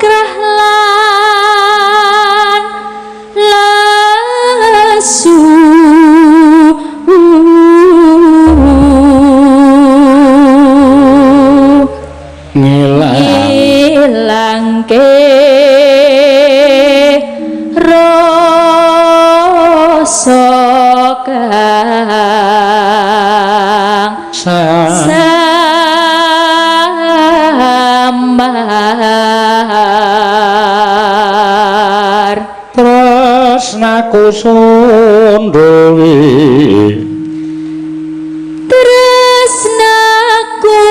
lumkrahlan lesu ngilangke rasa kang samar tresnaku sundewi tresnaku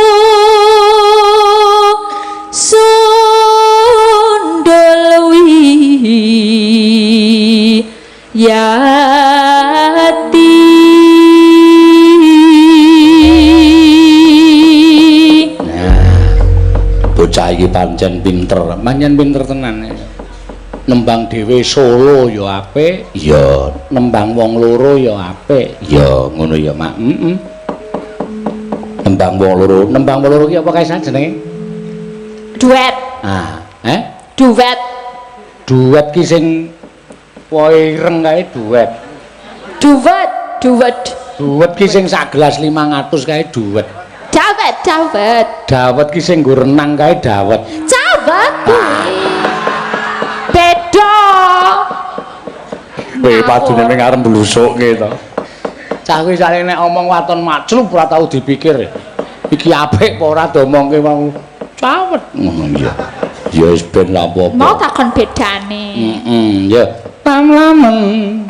Yati pancen pinter. Pancen pinter tenan. Nembang dhewe solo ya apik, ya nembang wong loro ya apik. Ya ngono ya, Mak. Nembang wong loro ki apa kae jenenge? Duet. Ah, Duet. Duet ki sing ireng kae duet. Duet. Duet ki sing sak gelas 500 kae duet. Dawet. Dawet ki sing nggo renang kae dawet. Dawet. Beda. Kowe padune ning arep blusukke to. Cah kuwi sakjane nek omong waton maclub ora tau dipikir. Iki apik apa ora domongke mau cawet. Ngono ya. Ya wis ben lha apa-apa. Mau takon bedane. Ya. Pamlamen.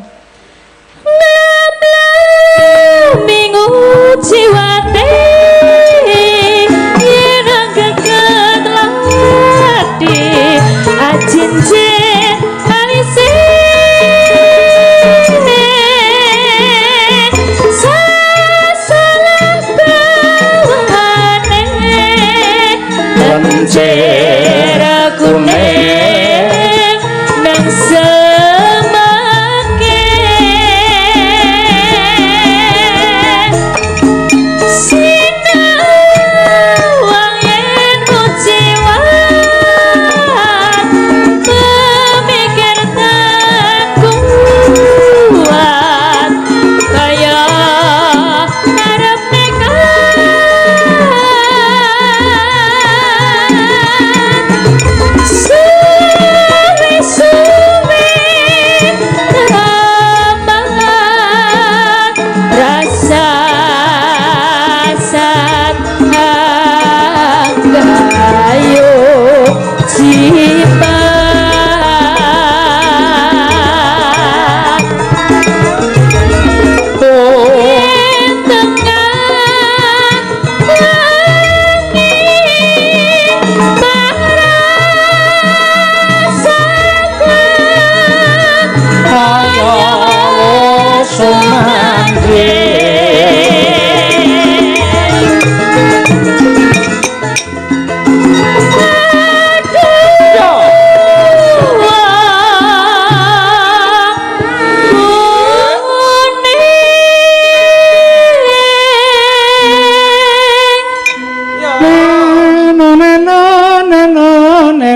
Minggu jiwate yen geget lati ajin-jin alise sasalah bawane Lencera kuning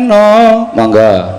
nang mangga.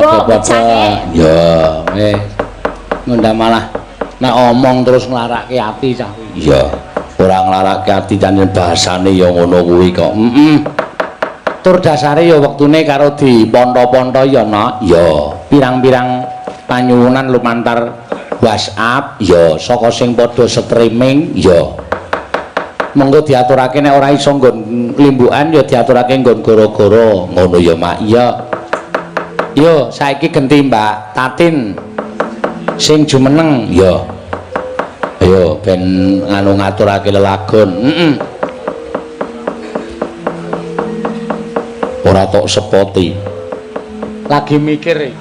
Padha-padha. Ya, ngundang malah nek omong terus nglarake ati cah kuwi. Iya. Ora nglarake ati jan bahasane ya ngono kuwi kok. Tur dasare ya wektune karo diponto-ponto ya nak. Ya, pirang-pirang panyuwunan lumantar WhatsApp ya saka sing padha streaming ya. Mengko diaturake nek ora iso nggon limbukan ya diaturake nggon goro-goro. Ngono ya, Mak. Iya. Yo, saiki genti Mbak Tatin sing jumeneng ya. Ayo ben anu ngaturake lelagon. Ora tok sepoti. Lagi mikir.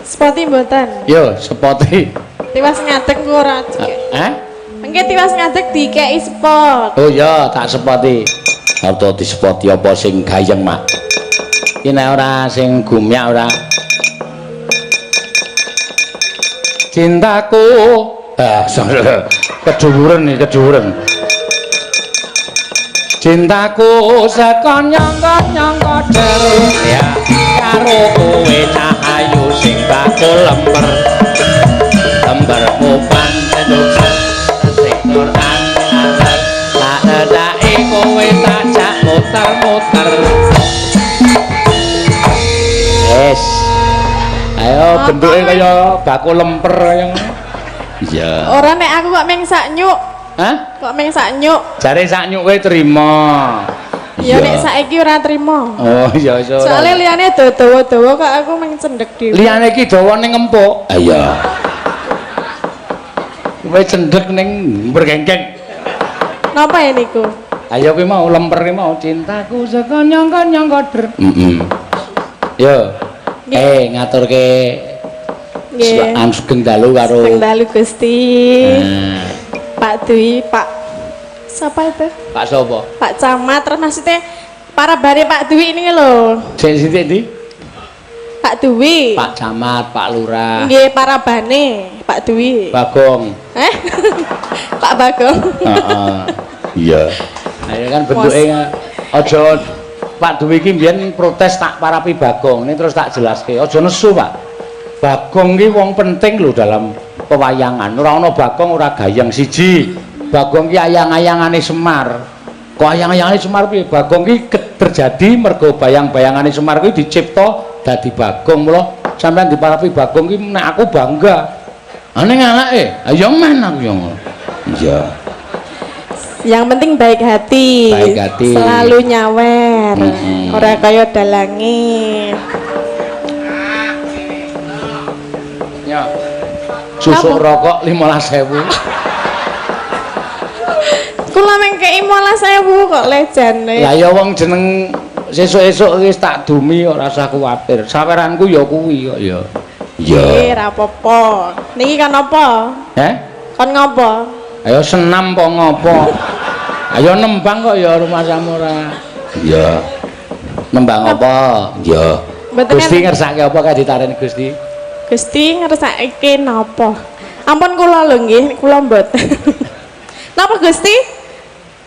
Sepoti mboten. Yo, sepoti. Tiwas ngadeg ku ora. Mengke tiwas ngadeg dikeki spot. Oh iya, tak sepoti. Auto disepoti apa sing gayeng, Mak? Iki nek ora sing gumyak ora. Cintaku. Keduwuren iki, keduwuren. Cintaku sekon nyangka-nyangka derung ya karo kowe cah ayu sing bakul lemper. Lempermu pancen sing Quran anyar. Tak nedake kowe tak jak muter-muter. Yes. Ayo bentuke kaya bakul lemper kaya ngono. Iya. Ora nek aku kok meng sak nyuk. Hah? Kok meng sak nyuk? Jare sak nyuk kowe trima. Ya nek saiki ora trima. Oh iya iso. Soale liyane dawa-dawa kok aku meng cendhek dhewe. Liyane iki dawa ning empuk. Ah iya. Kowe cendhek ning bergengkeng. Napa ya niku? Ayo kowe mau lemper mau cintaku saka nyangka-nyangka der. Yo. Ngaturke Nggih. Am sugeng dalu karo Sugeng dalu Gusti. Pak Dwi, Pak siapa itu? Pak sapa? Pak Camat, terus maksudnya para bare Pak Dwi ini lho. Sing sithik ndi? Pak Dwi. Pak Camat, Pak Lurah. Nggih, para bane Pak Dwi. Bagong. Pak Bagong. Heeh. Iya. Ayo kan bentuke aja Pak Dwi iki mbiyen protes tak parapi Bagong. Ini terus tak jelaske. Aja nesu, Pak. Bagong ki wong penting lho dalam pewayangan. Ora ana Bagong ora gayeng siji. Bagong ki ayang-ayangane Semar. Kok ayang-ayangane Semar piye? Bagong ki terjadi mergo bayang-bayangane Semar kuwi dicipta dadi Bagong. Mula sampean diparapi Bagong ki nek aku bangga. Ning anake, ayo men aku yo ngono. Iya. Yang penting baik hati. Baik hati. Selalu nyawer. Ora kaya dalange. Ya. Susuk rokok 15.000. Kula mengkei 15.000 kok lejane. Lah ya wong jeneng sesuk-esuk wis tak dumi ora usah kuwatir. Saweranku ya kuwi kok ya. Iya. Ora apa-apa. Niki kan apa? Kon ngopo? Ayo senam po ngopo? Ayo nembang kok ya rumah samura. Iya. Nembang apa? Ya. Gusti ngersake apa kae ditareni Gusti? Gusti ngersake napa? Ampun kula lho nggih, kula mboten. Napa Gusti?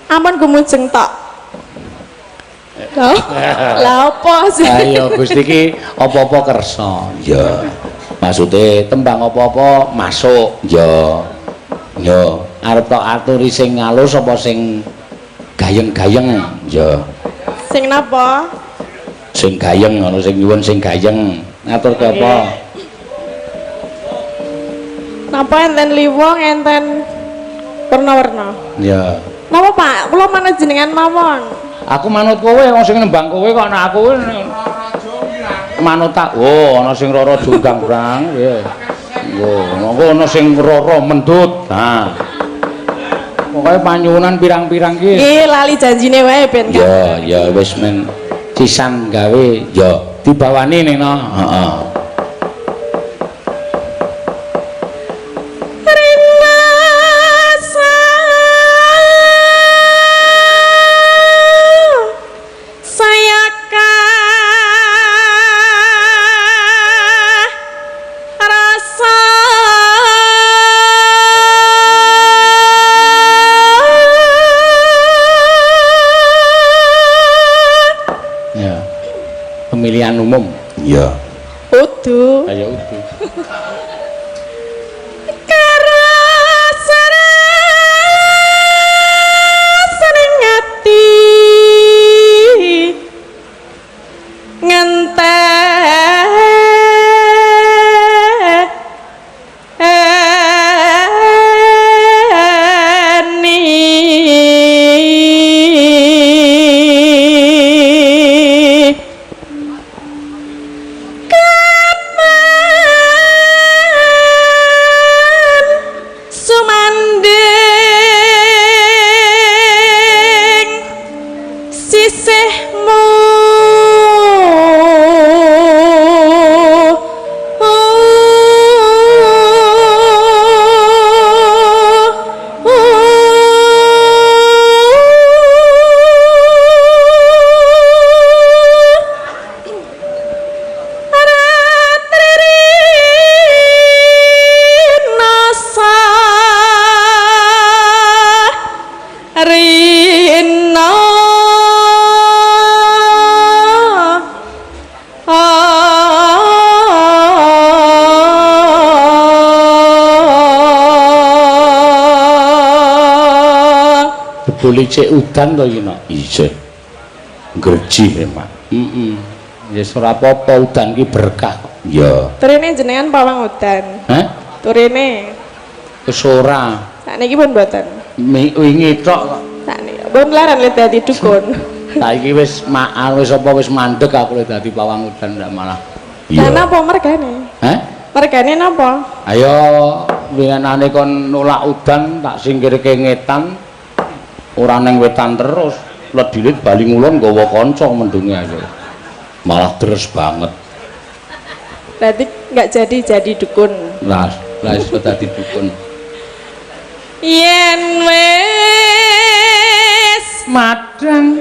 Ampun gumujeng tok. Lah apa sih? Ayo Gusti ki apa-apa kersa. Ya. Maksude tembang apa-apa masuk. Ya. Ya, arep tok aturi sing ngalus apa sing gayeng-gayeng. Ya. Sing napa? Sing gayeng ana sing nyuwun sing gayeng. Ngaturke apa? Napa enten liwong enten warna-warna? Ya. Napa Pak? Kula manut jenengan mawon. Aku manut kowe wong sing nembang kowe kok ana aku manut tak. Oh, ana sing rara junggang brang. Ya. Oh, monggo ana sing rara mendut. Nah. Pokoke panyuwunan pirang-pirang ki. Nggih, lali janjine wae ben. Ya, ya wis men sisan gawe ya dibawani ning no. Heeh. Pemilihan umum Ya. Udu. Ayo udu. Licik udan to iki nak isih gerji memang ya ora apa-apa udan ki berkah ya turine jenengan pawang udan turine wis ora sakniki pun mboten wingi tok kok sakniki pun laran le dadi dukun saiki wis wis apa wis mandeg aku le dadi pawang udan ndak malah iya napa mergane mergane napa ayo winginane kon nolak udan tak singkirke ngetan ora neng wetan terus ledilit bali ngulon nggawa kanca mendunge ayo malah deres banget berarti nggak jadi dukun lah iso dadi dukun yen wis madang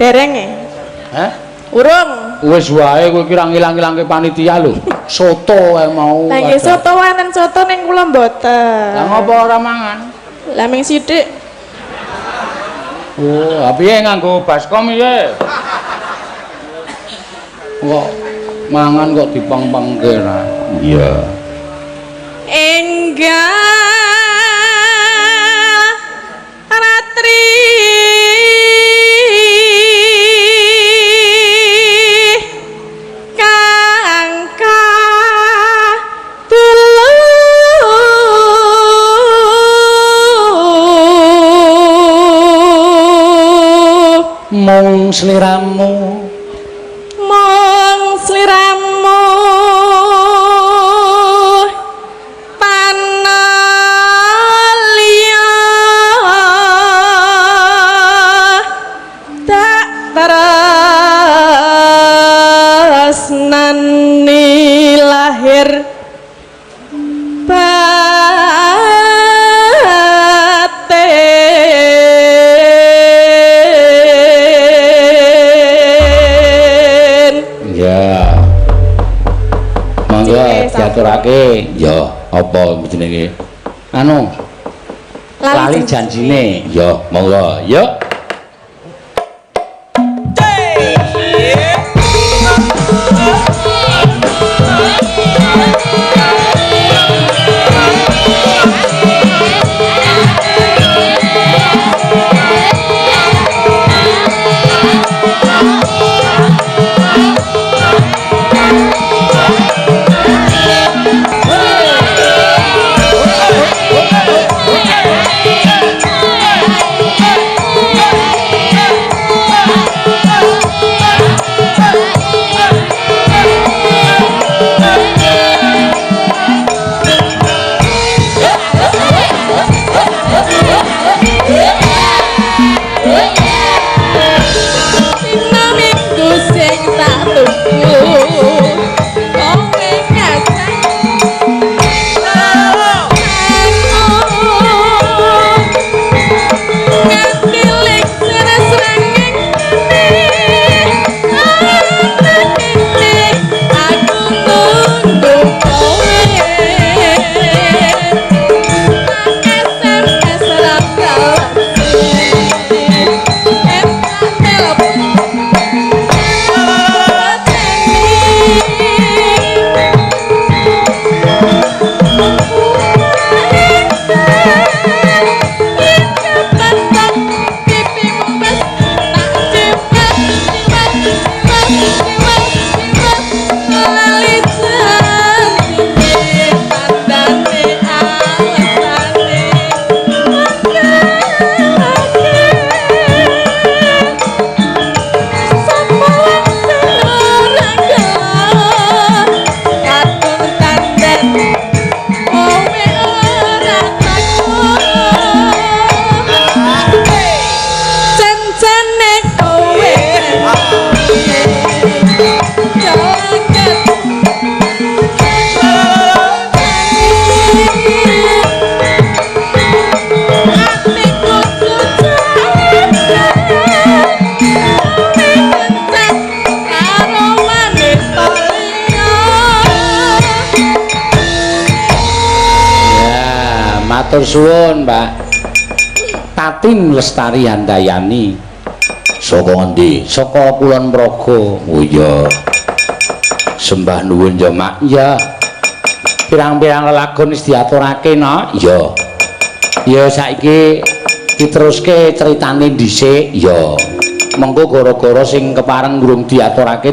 dereng urung wis wae kowe kira ngilang-ilangke panitia lho soto mau lah nggih soto wonten soto ning kula mboten lah ngopo ora mangan lah ming sithik. Oh, piye nganggo baskom piye? Kok mangan kok dipang-pangke ra. Iya. Enggal ratri kangka mung sliramu tanah liya tak tresnani lahir diaturake ya apa jenenge anu lali janjine ya monggo yuk Matur suwun, Mbak. Tatin Lestari Handayani. Saka ngendi? Saka Kulon Progo. Oh iya. Sembah nuwun ya, Mak. Iya. Pirang-pirang lelagon wis diaturake, no? Iya. Ya saiki diteruske critane dhisik, ya. Mengko gara-gara sing kepareng durung diaturake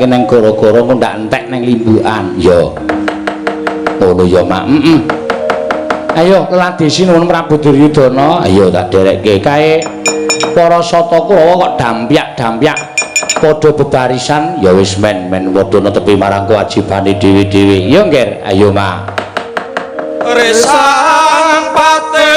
nang gara-gara kok ndak entek nang limbukan, ya. Ngono ya, Mak. Ayo ladesi nuwun Prabu Duryudana, ayo tak derekke kae para Sata Kurawa kok dampyak-dampyak padha bebarisan ya wis men padha netepi marang kewajibane dhewe-dhewe. Ya, Nger, ayo, Mak. Resang pate